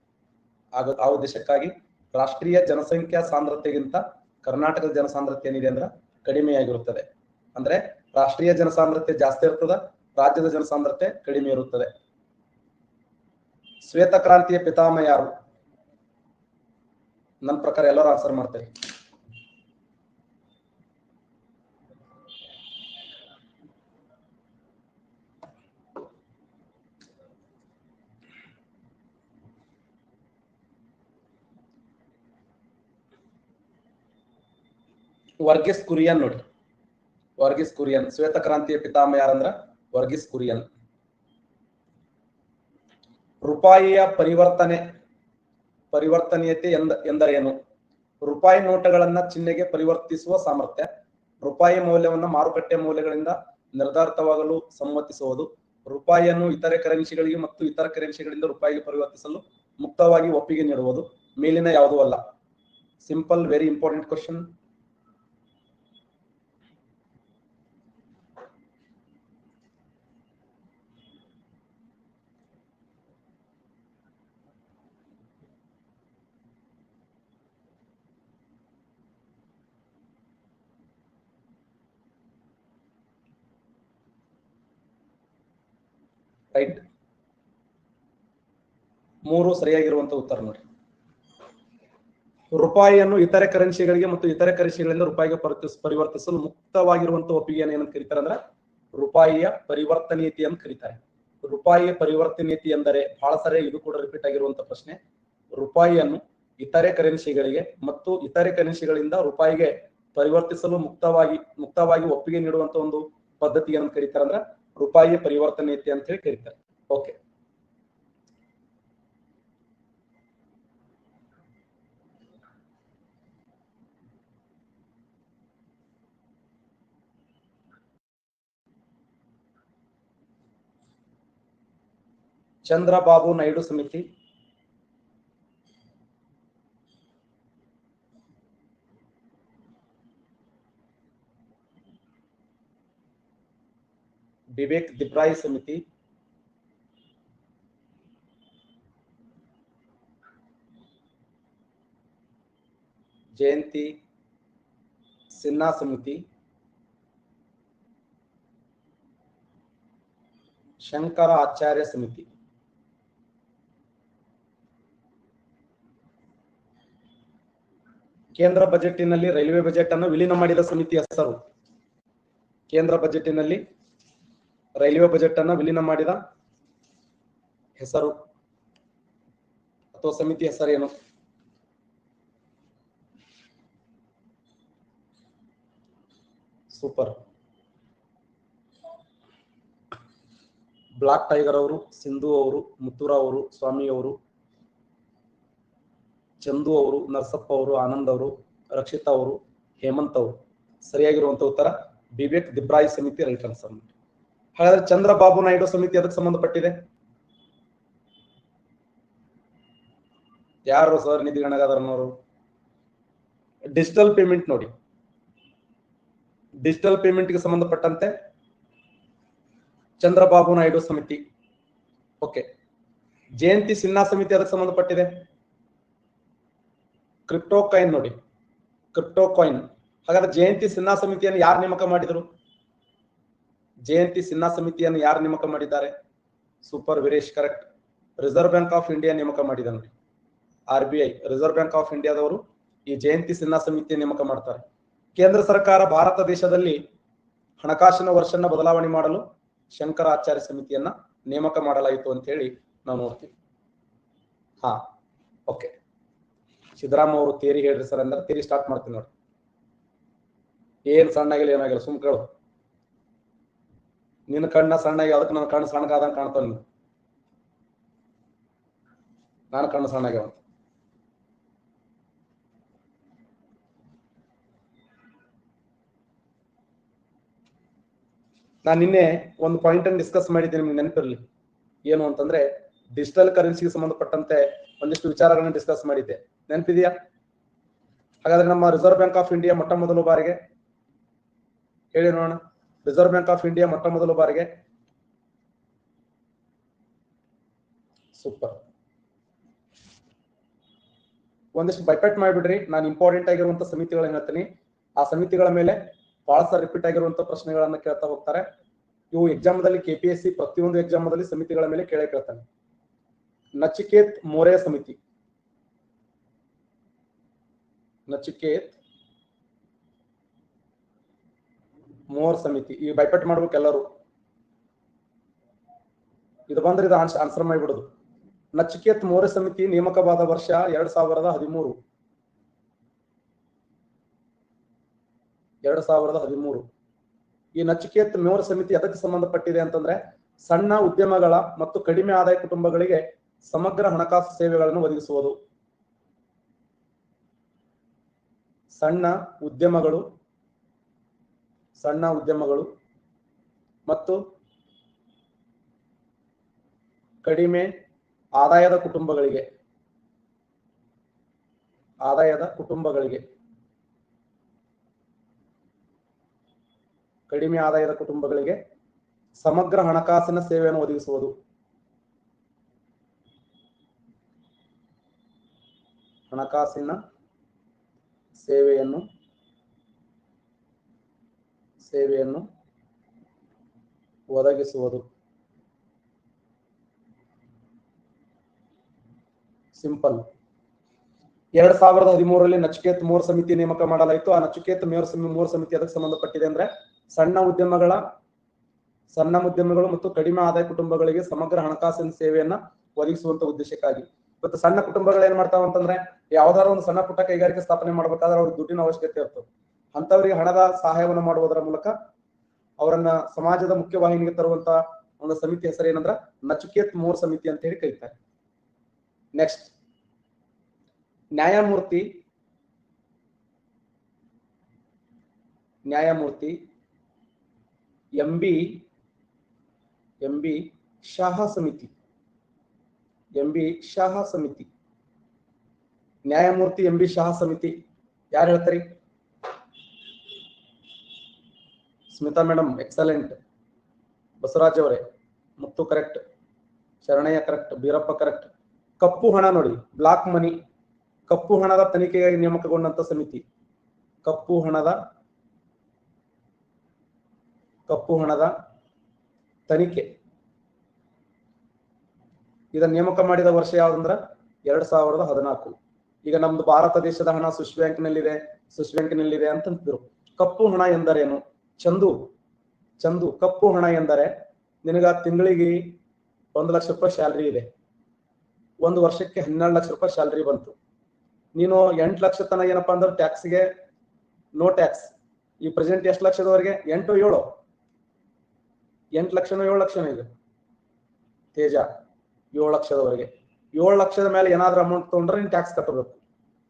ಆ ಉದ್ದೇಶಕ್ಕಾಗಿ ರಾಷ್ಟ್ರೀಯ ಜನಸಂಖ್ಯಾ ಸಾಂದ್ರತೆಗಿಂತ ಕರ್ನಾಟಕದ ಜನಸಾಂದ್ರತೆ ಏನಿದೆ ಅಂದ್ರೆ ಕಡಿಮೆಯಾಗಿರುತ್ತದೆ. ಅಂದ್ರೆ ರಾಷ್ಟ್ರೀಯ ಜನಸಾಂದ್ರತೆ ಜಾಸ್ತಿ ಇರ್ತದೆ, ರಾಜ್ಯದ ಜನಸಾಂದ್ರತೆ ಕಡಿಮೆ ಇರುತ್ತದೆ. ಶ್ವೇತಕ್ರಾಂತಿಯ ಪಿತಾಮಹ ಯಾರು? ನನ್ನ ಪ್ರಕಾರ ಎಲ್ಲರೂ ಆನ್ಸರ್ ಮಾಡ್ತಾರೆ. ವರ್ಗೀಸ್ ಕುರಿಯನ್ ನೋಡಿ. ವರ್ಗೀಸ್ ಕುರಿಯನ್. ಶ್ವೇತಕ್ರಾಂತಿಯ ಪಿತಾಮಹ ಯಾರಂದ್ರ ವರ್ಗೀಸ್ ಕುರಿಯನ್. ರೂಪಾಯಿಯ ಪರಿವರ್ತನೀಯತೆ ಎಂದರೇನು? ರೂಪಾಯಿ ನೋಟುಗಳನ್ನ ಚಿಹ್ನೆಗೆ ಪರಿವರ್ತಿಸುವ ಸಾಮರ್ಥ್ಯ. ರೂಪಾಯಿ ಮೌಲ್ಯವನ್ನ ಮಾರುಕಟ್ಟೆ ಮೌಲ್ಯಗಳಿಂದ ನಿರ್ಧಾರಿತವಾಗಲು ಸಮ್ಮತಿಸುವುದು. ರೂಪಾಯಿಯನ್ನು ಇತರೆ ಕರೆನ್ಸಿಗಳಿಗೆ ಮತ್ತು ಇತರ ಕರೆನ್ಸಿಗಳಿಂದ ರೂಪಾಯಿಗೆ ಪರಿವರ್ತಿಸಲು ಮುಕ್ತವಾಗಿ ಒಪ್ಪಿಗೆ ನೀಡುವುದು. ಮೇಲಿನ ಯಾವುದೂ ಅಲ್ಲ. Simple, very important question. Right. 3 ಸರಿಯಾಗಿರುವಂತ ಉತ್ತರ ನೋಡಿ. ರೂಪಾಯಿಯನ್ನು ಇತರೆ ಕರೆನ್ಸಿಗಳಿಗೆ ಮತ್ತು ಇತರೆ ಕರೆನ್ಸಿಗಳಿಂದ ರೂಪಾಯಿಗೆ ಪರಿವರ್ತಿಸಲು ಮುಕ್ತವಾಗಿರುವಂತಹ ಒಪ್ಪಿಗೆಯನ್ನು ಏನಂತ ಕರೀತಾರೆ ಅಂದ್ರೆ ರೂಪಾಯಿಯ ಪರಿವರ್ತನೀಯತೆ ಅಂತ ಕರೀತಾರೆ. ರೂಪಾಯಿಯ ಪರಿವರ್ತನೀಯತೆ ಎಂದರೆ ಬಹಳ ಸರಿ ಇದು ಕೂಡ ರಿಪೀಟ್ ಆಗಿರುವಂತಹ ಪ್ರಶ್ನೆ. ರೂಪಾಯಿಯನ್ನು ಇತರೆ ಕರೆನ್ಸಿಗಳಿಗೆ ಮತ್ತು ಇತರೆ ಕರೆನ್ಸಿಗಳಿಂದ ರೂಪಾಯಿಗೆ ಪರಿವರ್ತಿಸಲು ಮುಕ್ತವಾಗಿ ಒಪ್ಪಿಗೆ ನೀಡುವಂತ ಒಂದು ಪದ್ಧತಿ ಏನಂತ ಕರೀತಾರೆ ಅಂದ್ರೆ ರೂಪಾಯಿಯ ಪರಿವರ್ತನೀಯತೆ ಅಂತ ಹೇಳಿ ಕರೀತಾರೆ. ಓಕೆ. ಚಂದ್ರಬಾಬು ನಾಯ್ಡು ಸಮಿತಿ, ವಿವೇಕ್ ದಿಬ್ರಾಯಿ ಸಮಿತಿ, ಜಯಂತಿ ಸಿನ್ಹಾ ಸಮಿತಿ, ಶಂಕರ ಆಚಾರ್ಯ ಸಮಿತಿ. ಕೇಂದ್ರ ಬಜೆಟಿನಲ್ಲಿ ರೈಲ್ವೆ ಬಜೆಟ್ ಅನ್ನು ವಿಲೀನ ಮಾಡಿದ ಸಮಿತಿ ಹೆಸರು. ಕೇಂದ್ರ ಬಜೆಟಿನಲ್ಲಿ ರೈಲ್ವೆ ಬಜೆಟ್ ಅನ್ನು ವಿಲೀನ ಮಾಡಿದ ಹೆಸರು ಅಥವಾ ಸಮಿತಿ ಹೆಸರೇನು? ಸೂಪರ್. ಬ್ಲಾಕ್ ಟೈಗರ್ ಅವರು, ಸಿಂಧು ಅವರು, ಮುತ್ತುರಾ ಅವರು, ಸ್ವಾಮಿ ಅವರು, ಚಂದು ಅವರು, ನರಸಪ್ಪ ಅವರು, ಆನಂದ್ ಅವರು, ರಕ್ಷಿತಾ ಅವರು, ಹೇಮಂತ್ ಅವರು. ಸರಿಯಾಗಿರುವಂತಹ ಉತ್ತರ ವಿವೇಕ್ ದಿಬ್ರಾಯಿ ಸಮಿತಿ ರೈಟ್ ಆನ್ಸರ್. ಹಾಗಾದ್ರೆ ಚಂದ್ರಬಾಬು ನಾಯ್ಡು ಸಮಿತಿ ಅದಕ್ಕೆ ಸಂಬಂಧಪಟ್ಟಿದೆ? ಯಾರು ಸರ್? ನಿಧಿ ಗಣಗಾಧರನವರು. ಡಿಜಿಟಲ್ ಪೇಮೆಂಟ್ ನೋಡಿ, ಡಿಜಿಟಲ್ ಪೇಮೆಂಟ್ಗೆ ಸಂಬಂಧಪಟ್ಟಂತೆ ಚಂದ್ರಬಾಬು ನಾಯ್ಡು ಸಮಿತಿ. ಓಕೆ. ಜಯಂತಿ ಸಿನ್ಹಾ ಸಮಿತಿ ಅದಕ್ಕೆ ಸಂಬಂಧಪಟ್ಟಿದೆ? ಕ್ರಿಪ್ಟೋ ಕಾಯಿನ್ ನೋಡಿ, ಕ್ರಿಪ್ಟೋ ಕಾಯಿನ್. ಹಾಗಾದ್ರೆ ಜಯಂತಿ ಸಿನ್ಹಾ ಸಮಿತಿಯನ್ನು ಯಾರು ನೇಮಕ ಮಾಡಿದರು? ಜಯಂತಿ ಸಿನ್ಹಾ ಸಮಿತಿಯನ್ನು ಯಾರು ನೇಮಕ ಮಾಡಿದ್ದಾರೆ? Super Veeresh, correct. Reserve bank of India ನೇಮಕ ಮಾಡಿದ ನೋಡಿ. RBI, ರಿಸರ್ವ್ ಬ್ಯಾಂಕ್ ಆಫ್ ಇಂಡಿಯಾದವರು ಈ ಜಯಂತಿ ಸಿನ್ಹಾ ಸಮಿತಿಯ ನೇಮಕ ಮಾಡ್ತಾರೆ. ಕೇಂದ್ರ ಸರ್ಕಾರ ಭಾರತ ದೇಶದಲ್ಲಿ ಹಣಕಾಸಿನ ವರ್ಷನ ಬದಲಾವಣೆ ಮಾಡಲು ಶಂಕರಾಚಾರ್ಯ ಸಮಿತಿಯನ್ನ ನೇಮಕ ಮಾಡಲಾಯಿತು ಅಂತ ಹೇಳಿ ನಾವು ನೋಡ್ತೀವಿ. ಹಾ, ಓಕೆ. ಸಿದ್ದರಾಮ ಅವರು ತೇರಿ ಹೇಳ್ರಿ ಸರ್ ಅಂದ್ರೆ ತೇರಿ ಸ್ಟಾರ್ಟ್ ಮಾಡ್ತೀನಿ ನೋಡಿ. ಏನ್ ಸಣ್ಣಾಗಿಲ್ಲ ಏನಾಗಿಲ್ಲ, ಸುಮ್ ಕೇಳು. ನಿನ್ನ ಕಣ್ಣ ಸಣ್ಣಾಗಿ, ಅದಕ್ಕೆ ನನ್ನ ಕಣ್ಣು ಸಣ್ಣಗಾದಂಗೆ ಕಾಣ್ತಾವ. ನೀನು ನಾನು ಕಣ್ಣು ಸಣ್ಣಾಗ್ಯಾವ. ನಾನು ನಿನ್ನೆ ಒಂದು ಪಾಯಿಂಟ್ ಅನ್ನು ಡಿಸ್ಕಸ್ ಮಾಡಿದ್ದೀನಿ, ನಿಮ್ಗೆ ನೆನಪಿರಲಿ. ಏನು ಅಂತಂದ್ರೆ ಡಿಜಿಟಲ್ ಕರೆನ್ಸಿಗೆ ಸಂಬಂಧಪಟ್ಟಂತೆ ಒಂದಿಷ್ಟು ವಿಚಾರಗಳನ್ನ ಡಿಸ್ಕಸ್ ಮಾಡಿದ್ದೆ, ನೆನಪಿದೆಯಾ? ಹಾಗಾದ್ರೆ ನಮ್ಮ ರಿಸರ್ವ್ ಬ್ಯಾಂಕ್ ಆಫ್ ಇಂಡಿಯಾ ಮೊಟ್ಟ ಮೊದಲ ಬಾರಿಗೆ ಹೇಳಿ ನೋಡೋಣ. ರಿಸರ್ವ್ ಬ್ಯಾಂಕ್ ಆಫ್ ಇಂಡಿಯಾ ಮೊಟ್ಟ ಮೊದಲ ಬಾರಿಗೆ, ಸೂಪರ್. ಒಂದಿಷ್ಟು ಬೈಪೆಟ್ ಮಾಡಿಬಿಡ್ರಿ. ನಾನು ಇಂಪಾರ್ಟೆಂಟ್ ಆಗಿರುವಂತ ಸಮಿತಿಗಳನ್ನ ಹೇಳ್ತೀನಿ. ಆ ಸಮಿತಿಗಳ ಮೇಲೆ ಬಹಳ ಸಾರಿ ರಿಪೀಟ್ ಆಗಿರುವಂತ ಪ್ರಶ್ನೆಗಳನ್ನ ಕೇಳ್ತಾ ಹೋಗ್ತಾರೆ. ಇವು ಎಕ್ಸಾಮ್ದಲ್ಲಿ KPSC ಪ್ರತಿಯೊಂದು ಎಕ್ಸಾಮ್ದಲ್ಲಿ ಸಮಿತಿಗಳ ಮೇಲೆ ಕೇಳ್ತಾನೆ. ನಚಿಕೇತ್ ಮೋರೆ ಸಮಿತಿ, ನಚಿಕೇತ್ ಮೋರ್ ಸಮಿತಿ. ಈ ಬೈಪೆಟ್ ಮಾಡ್ಬೇಕು ಎಲ್ಲರೂ. ಇದು ಬಂದ್ರೆ ಇದು ಆನ್ಸರ್ ಮಾಡಿಬಿಡುದು. ನಚಿಕೇತ್ ಮೋರೆ ಸಮಿತಿ ನೇಮಕವಾದ ವರ್ಷ 2013. 2013. ಈ ನಚಿಕೇತ್ ಮೋರೆ ಸಮಿತಿ ಅದಕ್ಕೆ ಸಂಬಂಧಪಟ್ಟಿದೆ ಅಂತಂದ್ರೆ ಸಣ್ಣ ಉದ್ಯಮಗಳ ಮತ್ತು ಕಡಿಮೆ ಆದಾಯ ಕುಟುಂಬಗಳಿಗೆ ಸಮಗ್ರ ಹಣಕಾಸು ಸೇವೆಗಳನ್ನು ಒದಗಿಸುವುದು. ಸಣ್ಣ ಉದ್ಯಮಗಳು ಮತ್ತು ಕಡಿಮೆ ಆದಾಯದ ಕುಟುಂಬಗಳಿಗೆ ಕಡಿಮೆ ಆದಾಯದ ಕುಟುಂಬಗಳಿಗೆ ಸಮಗ್ರ ಹಣಕಾಸಿನ ಸೇವೆಯನ್ನು ಒದಗಿಸುವುದು. ಹಣಕಾಸಿನ ಸೇವೆಯನ್ನು ಒದಗಿಸುವುದು. ಸಿಂಪಲ್. 2013ರಲ್ಲಿ ನಚಿಕೇತ್ ಮೋರ್ ಸಮಿತಿ ನೇಮಕ ಮಾಡಲಾಯಿತು. ಆ ನಚಿಕೇತ್ ಮೋರ್ ಸಮಿತಿ ಅದಕ್ಕೆ ಸಂಬಂಧಪಟ್ಟಿದೆ ಅಂದ್ರೆ ಸಣ್ಣ ಉದ್ಯಮಗಳು ಮತ್ತು ಕಡಿಮೆ ಆದಾಯ ಕುಟುಂಬಗಳಿಗೆ ಸಮಗ್ರ ಹಣಕಾಸಿನ ಸೇವೆಯನ್ನ ಒದಗಿಸುವಂತ ಉದ್ದೇಶಕ್ಕಾಗಿ. ಇವತ್ತು ಸಣ್ಣ ಕುಟುಂಬಗಳು ಏನ್ ಮಾಡ್ತಾವ ಅಂತಂದ್ರೆ ಯಾವ್ದಾದ್ರು ಒಂದು ಸಣ್ಣ ಪುಟ್ಟ ಕೈಗಾರಿಕೆ ಸ್ಥಾಪನೆ ಮಾಡ್ಬೇಕಾದ್ರೆ ಅವ್ರಿಗೆ ದುಡ್ಡಿನ ಅವಶ್ಯಕತೆ ಇರ್ತದೆ. ಅಂತವರಿಗೆ ಹಣದ ಸಹಾಯವನ್ನು ಮಾಡುವುದರ ಮೂಲಕ ಅವರನ್ನ ಸಮಾಜದ ಮುಖ್ಯವಾಹಿನಿಗೆ ತರುವಂತ ಒಂದು ಸಮಿತಿ ಹೆಸರು ಏನಂದ್ರ ನಚಿಕೇತ್ ಮೋರ್ ಸಮಿತಿ ಅಂತ ಹೇಳಿ ಕರೀತಾರೆ. ನೆಕ್ಸ್ಟ್, ನ್ಯಾಯಮೂರ್ತಿ MB ಶಾಹ ಸಮಿತಿ. ನ್ಯಾಯಮೂರ್ತಿ MB ಶಾಹ ಸಮಿತಿ ಯಾರು ಹೇಳ್ತಾರೆ? ಸ್ಮಿತಾ ಮೇಡಮ್, ಎಕ್ಸಲೆಂಟ್, ಬಸವರಾಜ್ ಅವರೇ, Muthu correct, Sharanayya correct, Birappa correct. ಕಪ್ಪು ಹಣ ನೋಡಿ, ಬ್ಲಾಕ್ ಮನಿ, ಕಪ್ಪು ಹಣದ ತನಿಖೆಗಾಗಿ ನೇಮಕಗೊಂಡಂತ ಸಮಿತಿ. ಕಪ್ಪು ಹಣದ ತನಿಖೆ ಇದನ್ನ ನೇಮಕ ಮಾಡಿದ ವರ್ಷ ಯಾವ್ದಂದ್ರ 2014. ಈಗ ನಮ್ದು ಭಾರತ ದೇಶದ ಹಣ ಸ್ವಿಸ್ ಬ್ಯಾಂಕ್ನಲ್ಲಿದೆ ಅಂತಂತಿದ್ರು. ಕಪ್ಪು ಹಣ ಎಂದರೇನು? ಚಂದು ಕಪ್ಪು ಹಣ ಎಂದರೆ ನಿನಗ ತಿಂಗಳಿಗೆ 1 ಲಕ್ಷ ರೂಪಾಯಿ ಸ್ಯಾಲ್ರಿ ಇದೆ, ಒಂದು ವರ್ಷಕ್ಕೆ 12 ಲಕ್ಷ ರೂಪಾಯಿ ಸ್ಯಾಲ್ರಿ ಬಂತು. ನೀನು 8 ಲಕ್ಷ ತನ ಏನಪ್ಪಾ ಅಂದ್ರೆ ಟ್ಯಾಕ್ಸ್ಗೆ ನೋ ಟ್ಯಾಕ್ಸ್. ಈ ಪ್ರೆಸೆಂಟ್ ಎಷ್ಟು ಲಕ್ಷದವರೆಗೆ? 8 ಲಕ್ಷನೋ 7 ಲಕ್ಷನೋ ಇದೆ ತೇಜ, 7 ಲಕ್ಷದವರೆಗೆ. 7 ಲಕ್ಷದ ಮೇಲೆ ಏನಾದ್ರೂ ಅಮೌಂಟ್ ತಗೊಂಡ್ರೆ ನೀನು ಟ್ಯಾಕ್ಸ್ ಕಟ್ಟಬೇಕು.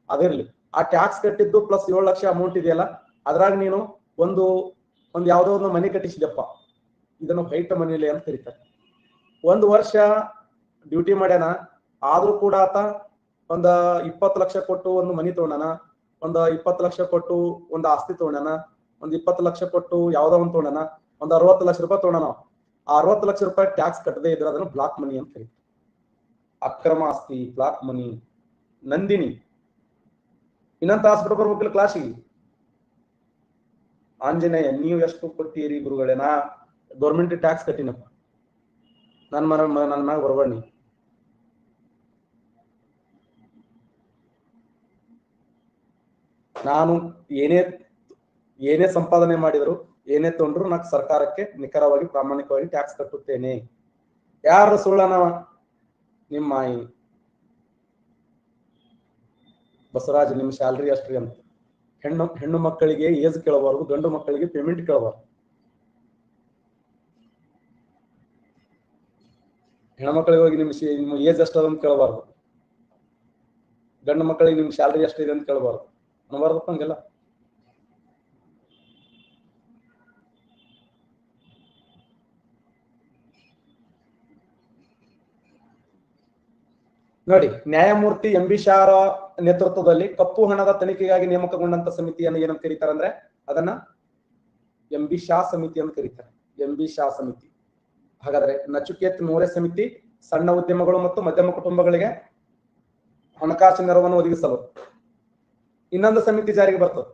ಅದಿರ್ಲಿ, ಆ ಟ್ಯಾಕ್ಸ್ ಕಟ್ಟಿದ್ದು ಪ್ಲಸ್ 7 ಲಕ್ಷ ಅಮೌಂಟ್ ಇದೆಯಲ್ಲ, ಅದ್ರಾಗ ನೀನು ಒಂದು ಯಾವ್ದೋ ಒಂದು ಮನೆ ಕಟ್ಟಿಸಿದಪ್ಪ, ಇದನ್ನು ವೈಟ್ ಮನಿಲಿ ಅಂತ ಕರೀತಾರೆ. 1 ವರ್ಷ ಡ್ಯೂಟಿ ಮಾಡ್ಯಾನ, ಆದ್ರೂ ಕೂಡ ಆತ ಒಂದ 20 ಲಕ್ಷ ಕೊಟ್ಟು ಒಂದು ಮನಿ ತಗೊಂಡಾನ, ಒಂದು 20 ಲಕ್ಷ ಕೊಟ್ಟು ಒಂದು ಆಸ್ತಿ ತಗೊಂಡಾನ, ಒಂದು 20 ಲಕ್ಷ ಕೊಟ್ಟು ಯಾವ್ದೋ ಒಂದು ತಗೊಂಡಾನ, ಒಂದು 60 ಲಕ್ಷ ರೂಪಾಯಿ ತಗೊಂಡಾನ. ಆ 60 ಲಕ್ಷ ರೂಪಾಯಿ ಟ್ಯಾಕ್ಸ್ ಕಟ್ಟದೇ ಇದ್ರೆ ಅದನ್ನು ಬ್ಲಾಕ್ ಮನಿ ಅಂತ ಕರೀತಾರೆ. ಅಕ್ರಮ ಆಸ್ತಿ, ಬ್ಲಾಕ್ ಮನಿ. ನಂದಿನಿ, ಇನ್ನೊಂದು ತಾಸು ಬಿಟ್ಟು ಬರ್ಬೇಕಿಲ್ಲ ಕ್ಲಾಸಿಗೆ. ಆಂಜನೇಯ, ನೀವು ಎಷ್ಟು ಕೊಡ್ತೀರಿ ಗುರುಗಳೇ? ನಾ ಗೌರ್ಮೆಂಟ್ ಟ್ಯಾಕ್ಸ್ ಕಟ್ಟಿನಪ್ಪ, ನನ್ನ ಮ್ಯಾಗ ಬರ್ಬೇಡಿ. ನಾನು ಏನೇ ಸಂಪಾದನೆ ಮಾಡಿದ್ರು, ಏನೇ ತೊಂದ್ರು ನಾನು ಸರ್ಕಾರಕ್ಕೆ ನಿಖರವಾಗಿ ಪ್ರಾಮಾಣಿಕವಾಗಿ ಟ್ಯಾಕ್ಸ್ ಕಟ್ಟುತ್ತೇನೆ. ಯಾರು ಸುಳ್ಳನವ? ನಿಮ್ಮ ಮಾಯಿ. ಬಸವರಾಜ್, ನಿಮ್ ಸ್ಯಾಲ್ರಿ ಅಷ್ಟ್ರಿ ಅಂತ. ಹೆಣ್ಣು ಮಕ್ಕಳಿಗೆ ಏಜ್ ಕೇಳಬಾರ್ದು, ಗಂಡು ಮಕ್ಕಳಿಗೆ ಪೇಮೆಂಟ್ ಕೇಳಬಾರ್ದು. ಹೆಣ್ಮಕ್ಳಿಗೆ ಹೋಗಿ ನಿಮ್ಮ ಏಜ್ ಎಷ್ಟದಂತ ಕೇಳಬಾರ್ದು, ಗಂಡು ಮಕ್ಕಳಿಗೆ ನಿಮ್ ಸ್ಯಾಲ್ರಿ ಎಷ್ಟಿದೆ ಅಂತ ಕೇಳಬಾರ್ದು. ಅನ್ನಬಾರ್ದಪ್ಪ ಹಂಗೆಲ್ಲ. ನೋಡಿ, ನ್ಯಾಯಮೂರ್ತಿ MB ಶಾ ನೇತೃತ್ವದಲ್ಲಿ ಕಪ್ಪು ಹಣದ ತನಿಖೆಗಾಗಿ ನೇಮಕಗೊಂಡಂತ ಸಮಿತಿಯನ್ನು ಏನಂತ ಕರೀತಾರೆ ಅಂದ್ರೆ ಅದನ್ನ MB ಶಾ ಸಮಿತಿ ಅಂತ ಕರೀತಾರೆ. MB ಶಾ ಸಮಿತಿ. ಹಾಗಾದ್ರೆ ನಚಿಕೇತ್ ಮೌರ್ಯ ಸಮಿತಿ ಸಣ್ಣ ಉದ್ಯಮಗಳು ಮತ್ತು ಮಧ್ಯಮ ಕುಟುಂಬಗಳಿಗೆ ಹಣಕಾಸು ನೆರವನ್ನು ಒದಗಿಸಲು. ಇನ್ನೊಂದು ಸಮಿತಿ ಜಾರಿಗೆ ಬರ್ತದೆ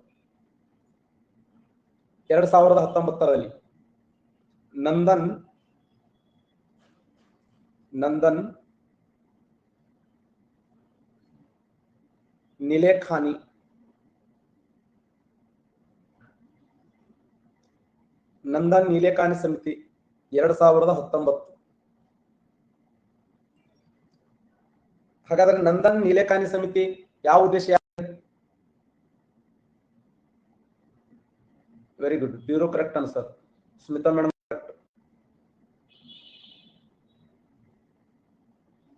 2019ರಲ್ಲಿ. ನಂದನ್ ನಿಲೇಖಾನಿ ಸಮಿತಿ 2019. ಹಾಗಾದ್ರೆ ನಂದನ್ ನಿಲೇಖಾನಿ ಸಮಿತಿ ಯಾವ ಉದ್ದೇಶ? ವೆರಿ ಗುಡ್, ಬ್ಯೂರೋ correct answer. Smita madam correct.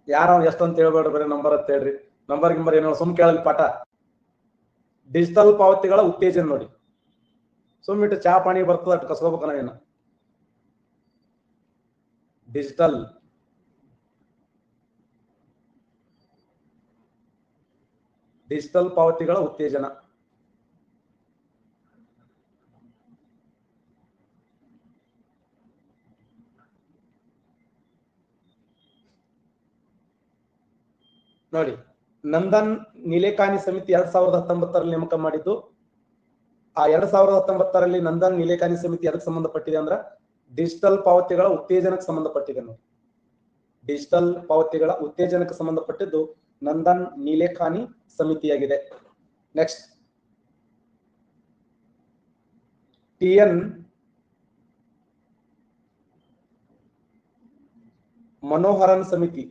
ಯಾರ ಎಷ್ಟಂತ ಹೇಳ್ಬೇಡ್ರಿ, ಬರೀ ನಂಬರ್ ಅಂತ ಹೇಳ್ರಿ. ನಂಬರ್ ಏನೋ ಸುಮ್ ಕೇಳಲಿ ಪಾಠ. ಡಿಜಿಟಲ್ ಪಾವತಿಗಳ ಉತ್ತೇಜನ ನೋಡಿ, ಸುಮ್ಮಿಟ್ಟು ಚಾ ಪಾಣಿ ಬರ್ತದ ಅಟ್ ಕಸ್ಕೋಬೇಕನ ಏನ. ಡಿಜಿಟಲ್ ಪಾವತಿಗಳ ಉತ್ತೇಜನ. ನೋಡಿ, ನಂದನ್ ನಿಲೇಖಾನಿ ಸಮಿತಿ 2019ರಲ್ಲಿ ನೇಮಕ ಮಾಡಿದ್ದು. ಆ 2019ರಲ್ಲಿ ನಂದನ್ ನಿಲೇಖಾನಿ ಸಮಿತಿ ಅದಕ್ಕೆ ಸಂಬಂಧಪಟ್ಟಿದೆ ಅಂದ್ರೆ ಡಿಜಿಟಲ್ ಪಾವತಿಗಳ ಉತ್ತೇಜನಕ್ಕೆ ಸಂಬಂಧಪಟ್ಟಿದೆ. ನೋಡಿ, ಡಿಜಿಟಲ್ ಪಾವತಿಗಳ ಉತ್ತೇಜನಕ್ಕೆ ಸಂಬಂಧಪಟ್ಟಿದ್ದು ನಂದನ್ ನಿಲೇಖಾನಿ ಸಮಿತಿಯಾಗಿದೆ. ನೆಕ್ಸ್ಟ್, TN ಮನೋಹರನ್ ಸಮಿತಿ.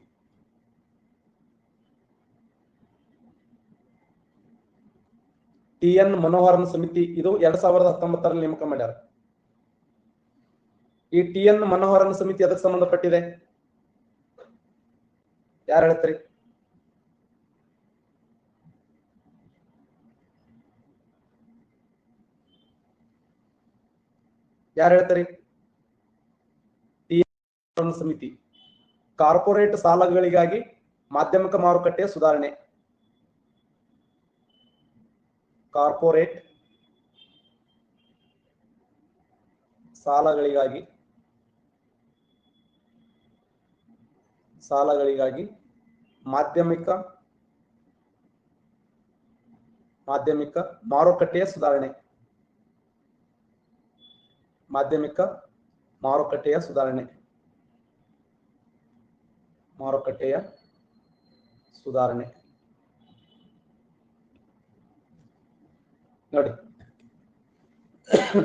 TN ಮನೋಹರನ್ ಸಮಿತಿ ಇದು 2019ರಲ್ಲಿ ನೇಮಕ ಮಾಡ್ಯಾರ. ಈ TN ಮನೋಹರನ್ ಸಮಿತಿ ಅದಕ್ಕೆ ಸಂಬಂಧಪಟ್ಟಿದೆ? ಯಾರು ಹೇಳ್ತೀರಿ? TN ಸಮಿತಿ ಕಾರ್ಪೊರೇಟ್ ಸಾಲಗಳಿಗಾಗಿ ಮಾಧ್ಯಮಿಕ ಮಾರುಕಟ್ಟೆಯ ಸುಧಾರಣೆ. ಕಾರ್ಪೊರೇಟ್ ಸಾಲಗಳಿಗಾಗಿ ಸಾಲಗಳಿಗಾಗಿ ಮಾಧ್ಯಮಿಕ ಮಾರುಕಟ್ಟೆಯ ಸುಧಾರಣೆ. ಮಾಧ್ಯಮಿಕ ಮಾರುಕಟ್ಟೆಯ ಸುಧಾರಣೆ. ಮಾರುಕಟ್ಟೆಯ ಸುಧಾರಣೆ ನೋಡಿ.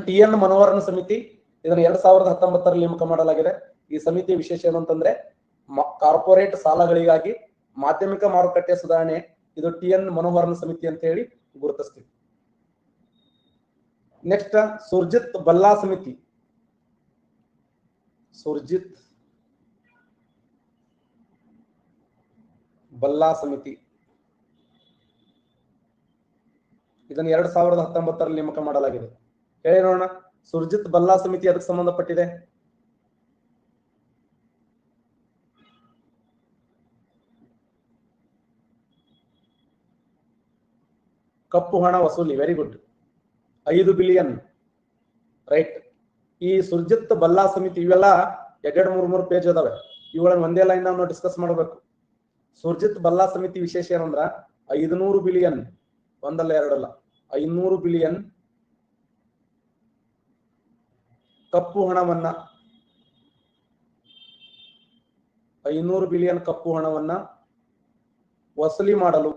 TN ಮನೋಹರನ್ ಸಮಿತಿ ಇದನ್ನು 2019ರಲ್ಲಿ ನೇಮಕ ಮಾಡಲಾಗಿದೆ. ಈ ಸಮಿತಿಯ ವಿಶೇಷ ಏನು ಅಂತಂದ್ರೆ ಕಾರ್ಪೊರೇಟ್ ಸಾಲಗಳಿಗಾಗಿ ಮಾಧ್ಯಮಿಕ ಮಾರುಕಟ್ಟೆಯ ಸುಧಾರಣೆ. ಇದು TN ಮನೋಹರನ್ ಸಮಿತಿ ಅಂತ ಹೇಳಿ ಗುರುತಿಸ್ತೀವಿ. ನೆಕ್ಸ್ಟ್ ಸುರ್ಜಿತ್ ಬಲ್ಲಾ ಸಮಿತಿ. ಸುರ್ಜಿತ್ ಬಲ್ಲಾ ಸಮಿತಿ ಇದನ್ನು 2019ರಲ್ಲಿ ನೇಮಕ ಮಾಡಲಾಗಿದೆ. ಹೇಳಿ ನೋಡೋಣ, ಸುರ್ಜಿತ್ ಬಲ್ಲಾ ಸಮಿತಿ ಅದಕ್ಕೆ ಸಂಬಂಧಪಟ್ಟಿದೆ. ಕಪ್ಪು ಹಣ ವಸೂಲಿ. Very good. 5 billion right. ಈ ಸುರ್ಜಿತ್ ಬಲ್ಲಾ ಸಮಿತಿ ಇವೆಲ್ಲ 2-3 ಪೇಜ್ ಅದಾವೆ. ಇವುಗಳನ್ನ ಒಂದೇ ಲೈನ್ ನಾವು ಡಿಸ್ಕಸ್ ಮಾಡಬೇಕು. ಸುರ್ಜಿತ್ ಬಲ್ಲಾ ಸಮಿತಿ ವಿಶೇಷ ಏನಂದ್ರ 500 ಬಿಲಿಯನ್, ಒಂದಲ್ಲ ಎರಡಲ್ಲ 500 ಬಿಲಿಯನ್ ಕಪ್ಪು ಹಣವನ್ನ 500 ಬಿಲಿಯನ್ ಕಪ್ಪು ಹಣವನ್ನ ವಸೂಲಿ ಮಾಡಲು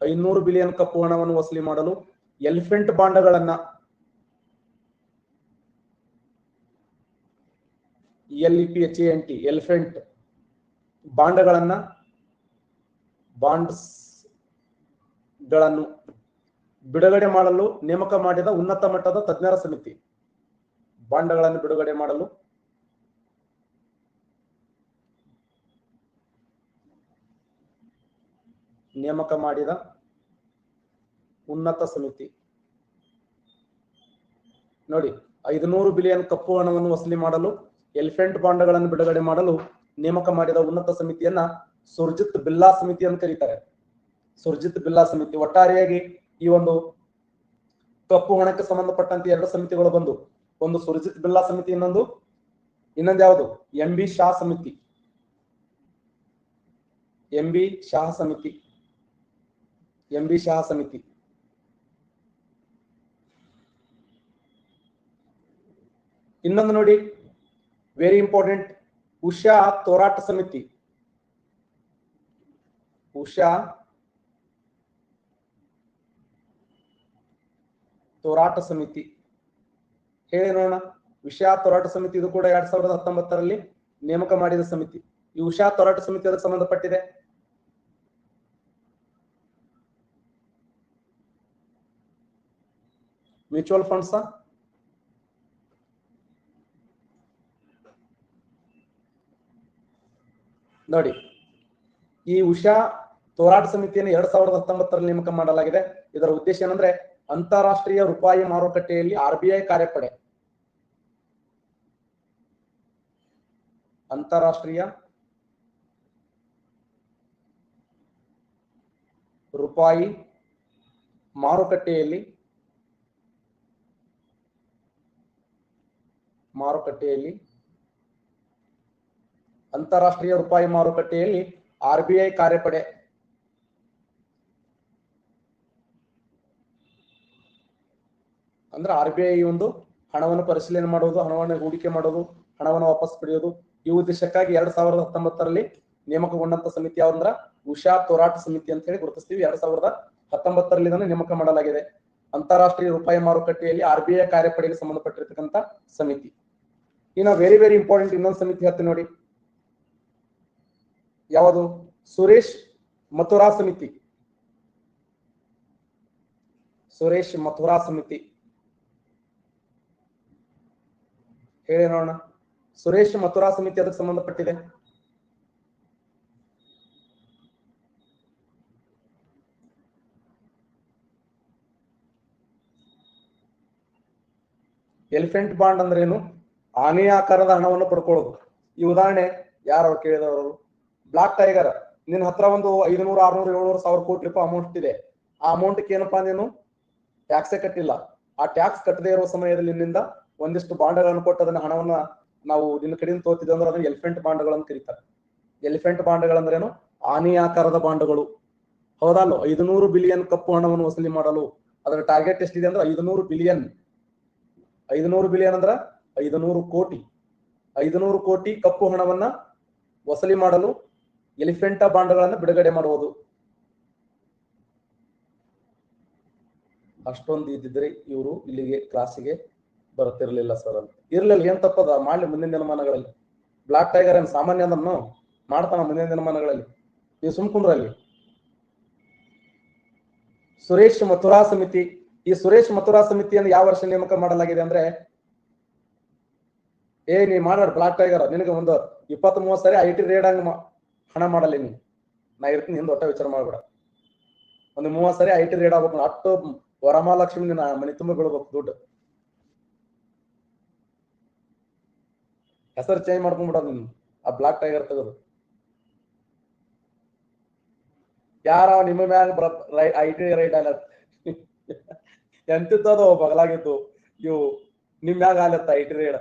500 ಬಿಲಿಯನ್ ಕಪ್ಪು ಹಣವನ್ನು ವಸೂಲಿ ಮಾಡಲು ಎಲಿಫೆಂಟ್ ಬಾಂಡ್ಗಳನ್ನ ELEPHANT ಎಲಿಫೆಂಟ್ ಬಾಂಡ್ಗಳನ್ನು ಬಿಡುಗಡೆ ಮಾಡಲು ನೇಮಕ ಮಾಡಿದ ಉನ್ನತ ಮಟ್ಟದ ತಜ್ಞರ ಸಮಿತಿ. ಬಾಂಡ್ಗಳನ್ನು ಬಿಡುಗಡೆ ಮಾಡಲು ನೇಮಕ ಮಾಡಿದ ಉನ್ನತ ಸಮಿತಿ ನೋಡಿ. 500 ಬಿಲಿಯನ್ ಕಪ್ಪು ಹಣವನ್ನು ವಸೂಲಿ ಮಾಡಲು ಎಲಿಫೆಂಟ್ ಬಾಂಡ್ಗಳನ್ನು ಬಿಡುಗಡೆ ಮಾಡಲು ನೇಮಕ ಮಾಡಿದ ಉನ್ನತ ಸಮಿತಿಯನ್ನ ಸುರ್ಜಿತ್ ಬಿಲ್ಲಾ ಸಮಿತಿ ಅಂತ ಕರೀತಾರೆ. ಸುರ್ಜಿತ್ ಬಿಲ್ಲಾ ಸಮಿತಿ. ಒಟ್ಟಾರೆಯಾಗಿ ಈ ಒಂದು ಕಪ್ಪು ಹಣಕ್ಕೆ ಸಂಬಂಧಪಟ್ಟಂತೆ 2 ಸಮಿತಿಗಳು ಬಂದು, ಒಂದು ಸುರ್ಜಿತ್ ಬಿಲ್ಲಾ ಸಮಿತಿ, ಇನ್ನೊಂದು ಯಾವುದು MB ಶಾ ಸಮಿತಿ. MB ಶಾ ಸಮಿತಿ. ಇನ್ನೊಂದು ನೋಡಿ, ವೆರಿ ಇಂಪಾರ್ಟೆಂಟ್, ಉಷಾ ಹೋರಾಟ ಸಮಿತಿ. ಉಷಾ ಹೋರಾಟ ಸಮಿತಿ ಹೇಳಿ ನೋಡೋಣ. ಉಷಾ ಹೋರಾಟ ಸಮಿತಿ ಇದು ಕೂಡ 2019ರಲ್ಲಿ ನೇಮಕ ಮಾಡಿದ ಸಮಿತಿ. ಈ ಉಷಾ ಹೋರಾಟ ಸಮಿತಿ ಅದಕ್ಕೆ ಸಂಬಂಧಪಟ್ಟಿದೆ. ಮ್ಯೂಚುವಲ್ ಫಂಡ್ಸ್ ನೋಡಿ. ಈ ಉಷಾ ಹೋರಾಟ ಸಮಿತಿಯನ್ನು 2019ರಲ್ಲಿ ನೇಮಕ ಮಾಡಲಾಗಿದೆ. ಇದರ ಉದ್ದೇಶ ಏನಂದ್ರೆ ಅಂತಾರಾಷ್ಟ್ರೀಯ ರೂಪಾಯಿ ಮಾರುಕಟ್ಟೆಯಲ್ಲಿ RBI ಕಾರ್ಯಪಡೆ, ಅಂತಾರಾಷ್ಟ್ರೀಯ ರೂಪಾಯಿ ಮಾರುಕಟ್ಟೆಯಲ್ಲಿ ಅಂತಾರಾಷ್ಟ್ರೀಯ ರೂಪಾಯಿ ಮಾರುಕಟ್ಟೆಯಲ್ಲಿ RBI ಕಾರ್ಯಪಡೆ ಅಂದ್ರೆ RBI ಒಂದು ಹಣವನ್ನು ಪರಿಶೀಲನೆ ಮಾಡೋದು, ಹಣವನ್ನು ಹೂಡಿಕೆ ಮಾಡೋದು, ಹಣವನ್ನು ವಾಪಸ್ ಪಡೆಯೋದು, ಈ ಉದ್ದೇಶಕ್ಕಾಗಿ 2019ರಲ್ಲಿ ನೇಮಕಗೊಂಡಂತ ಸಮಿತಿ ಯಾವಂದ್ರ ಉಷಾ ಹೋರಾಟ ಸಮಿತಿ ಅಂತ ಹೇಳಿ ಗುರುತಿಸ್ತೀವಿ. 2019ರಲ್ಲಿ ಇದನ್ನು ನೇಮಕ ಮಾಡಲಾಗಿದೆ. ಅಂತಾರಾಷ್ಟ್ರೀಯ ರೂಪಾಯಿ ಮಾರುಕಟ್ಟೆಯಲ್ಲಿ RBI ಕಾರ್ಯಪಡೆಗೆ ಸಂಬಂಧಪಟ್ಟಿರ್ತಕ್ಕಂಥ ಸಮಿತಿ. ಇನ್ನು ವೆರಿ ವೆರಿ ಇಂಪಾರ್ಟೆಂಟ್ ಇನ್ನೊಂದು ಸಮಿತಿ ಹೇಳ್ತೀನಿ ನೋಡಿ, ಯಾವುದು? ಸುರೇಶ್ ಮಥುರಾ ಸಮಿತಿ. ಸುರೇಶ್ ಮಥುರಾ ಸಮಿತಿ ಹೇಳಿ ನೋಡೋಣ. ಸುರೇಶ್ ಮಥುರಾ ಸಮಿತಿ ಅದಕ್ಕೆ ಸಂಬಂಧಪಟ್ಟಿದೆ. ಎಲಿಫೆಂಟ್ ಬಾಂಡ್ ಅಂದ್ರೆ ಏನು? ಆನೆ ಆಕಾರದ ಹಣವನ್ನು ಪಡ್ಕೊಳ್ಳೋದು. ಈ ಉದಾಹರಣೆ ಯಾರು ಕೇಳಿದವರು? ಬ್ಲಾಕ್ ಟೈಗರ್, ನಿನ್ನ ಹತ್ರ ಒಂದು 500, 600, 700 ಸಾವಿರ ಕೋಟಿ ರೂಪಾಯಿ ಅಮೌಂಟ್ ಇದೆ. ಆ ಅಮೌಂಟ್ಗೆ ಏನಪ್ಪಾ, ನೀನು ಟ್ಯಾಕ್ಸೇ ಕಟ್ಟಿಲ್ಲ. ಆ ಟ್ಯಾಕ್ಸ್ ಕಟ್ಟದೇ ಇರುವ ಸಮಯದಲ್ಲಿ ನಿನ್ನಿಂದ ಒಂದಿಷ್ಟು ಬಾಂಡ್ಗಳನ್ನು ಕೊಟ್ಟು ಅದನ್ನ ಹಣವನ್ನ ನಾವು ನಿನ್ನ ಕಡೆಯಿಂದ ತೋತಿದ್ವಿ ಅಂದ್ರೆ ಅದನ್ನ ಎಲಿಫೆಂಟ್ ಬಾಂಡ್ಗಳನ್ನು ಕರೀತಾರೆ. ಎಲಿಫೆಂಟ್ ಬಾಂಡ್ಗಳಂದ್ರೇನು? ಆನೆ ಆಕಾರದ ಬಾಂಡ್ಗಳು. ಹೌದಲ್ಲ? 500 ಬಿಲಿಯನ್ ಕಪ್ಪು ಹಣವನ್ನು ವಸೂಲಿ ಮಾಡಲು ಅದರ ಟಾರ್ಗೆಟ್ ಎಷ್ಟಿದೆ ಅಂದ್ರೆ 500 ಬಿಲಿಯನ್. 500 ಬಿಲಿಯನ್ ಅಂದ್ರ 500 ಕೋಟಿ. 500 ಕೋಟಿ ಕಪ್ಪು ಹಣವನ್ನ ವಸೂಲಿ ಮಾಡಲು ಎಲಿಫೆಂಟ ಬಾಂಡ್ಗಳನ್ನು ಬಿಡುಗಡೆ ಮಾಡುವುದು. ಅಷ್ಟೊಂದು ಇದ್ದಿದ್ರೆ ಇವರು ಇಲ್ಲಿಗೆ ಕ್ಲಾಸಿಗೆ ಬರುತ್ತಿರಲಿಲ್ಲ ಸರ್ ಅಂತ. ಇರ್ಲಿಲ್ಲ, ಏನ್ ತಪ್ಪದ ಮಾಡ್ಲಿ ಮುಂದಿನ ದಿನಮಾನಗಳಲ್ಲಿ. ಬ್ಲಾಕ್ ಟೈಗರ್ ಏನ್ ಸಾಮಾನ್ಯ ಅದನ್ನು ಮಾಡ್ತಾನ ಮುಂದಿನ ದಿನಮಾನಗಳಲ್ಲಿ. ನೀವು ಸುಮ್ಕುಂದ್ರಲ್ಲಿ. ಸುರೇಶ್ ಮಥುರಾ ಸಮಿತಿ. ಈ ಸುರೇಶ್ ಮಥುರಾ ಸಮಿತಿಯನ್ನು ಯಾವ ವರ್ಷ ನೇಮಕ ಮಾಡಲಾಗಿದೆ ಅಂದ್ರೆ, ನೀ ಮಾಡ ಬ್ಲಾಕ್ ಟೈಗರ್, ನಿನಗೆ ಒಂದು 20-30 ಸರಿ IT ರೇಡ್ ಹಂಗ ಹಣ ಮಾಡಲ್ಲ ನೀ. ನಾ ಇರ್ತೀನಿ, ಹಿಂದೆ ಒಟ್ಟ ವಿಚಾರ ಮಾಡ್ಬೇಡ. ಒಂದು 30 ಸರಿ IT ರೇಡ್ ಆಗ್ಬೇಕು. ಅಷ್ಟು ವರಮಹಾಲಕ್ಷ್ಮಿ ನಿನ್ನ ಮನೆ ತುಂಬ ಬೀಳ್ಬೇಕು ದುಡ್ಡು. ಹೆಸರು ಚೇಂಜ್ ಮಾಡ್ಕೊಂಡ್ಬಿಡೋದು ನೀನು ಆ ಬ್ಲಾಕ್ ಟೈಗರ್ ತೆಗೆದು. ಯಾರ ನಿಮ್ಮ ಮ್ಯಾಗ IT ರೈಡ್ ಅಲ್ಲ ಎಂತಿದ್ದದು ಬಗಲಾಗಿತ್ತು. ಇವು ನಿಮ್ ಮ್ಯಾಗ ಆಲತ್ತ IT ರೇಡ್.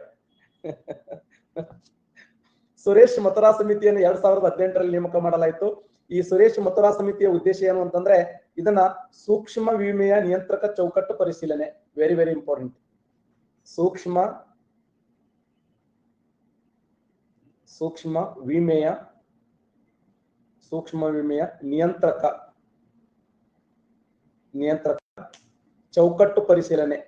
ಸುರೇಶ್ ಮಥುರಾ ಸಮಿತಿಯನ್ನು 2018ರಲ್ಲಿ ನೇಮಕ ಮಾಡಲಾಯಿತು. ಈ ಸುರೇಶ್ ಮಥುರಾ ಸಮಿತಿಯ ಉದ್ದೇಶ ಏನು ಅಂತಂದ್ರೆ, ಇದನ್ನ ಸೂಕ್ಷ್ಮ ವಿಮೆಯ ನಿಯಂತ್ರಕ ಚೌಕಟ್ಟು ಪರಿಶೀಲನೆ. Very very important. ಸೂಕ್ಷ್ಮ ವಿಮೆಯ ನಿಯಂತ್ರಕ ಚೌಕಟ್ಟು ಪರಿಶೀಲನೆ.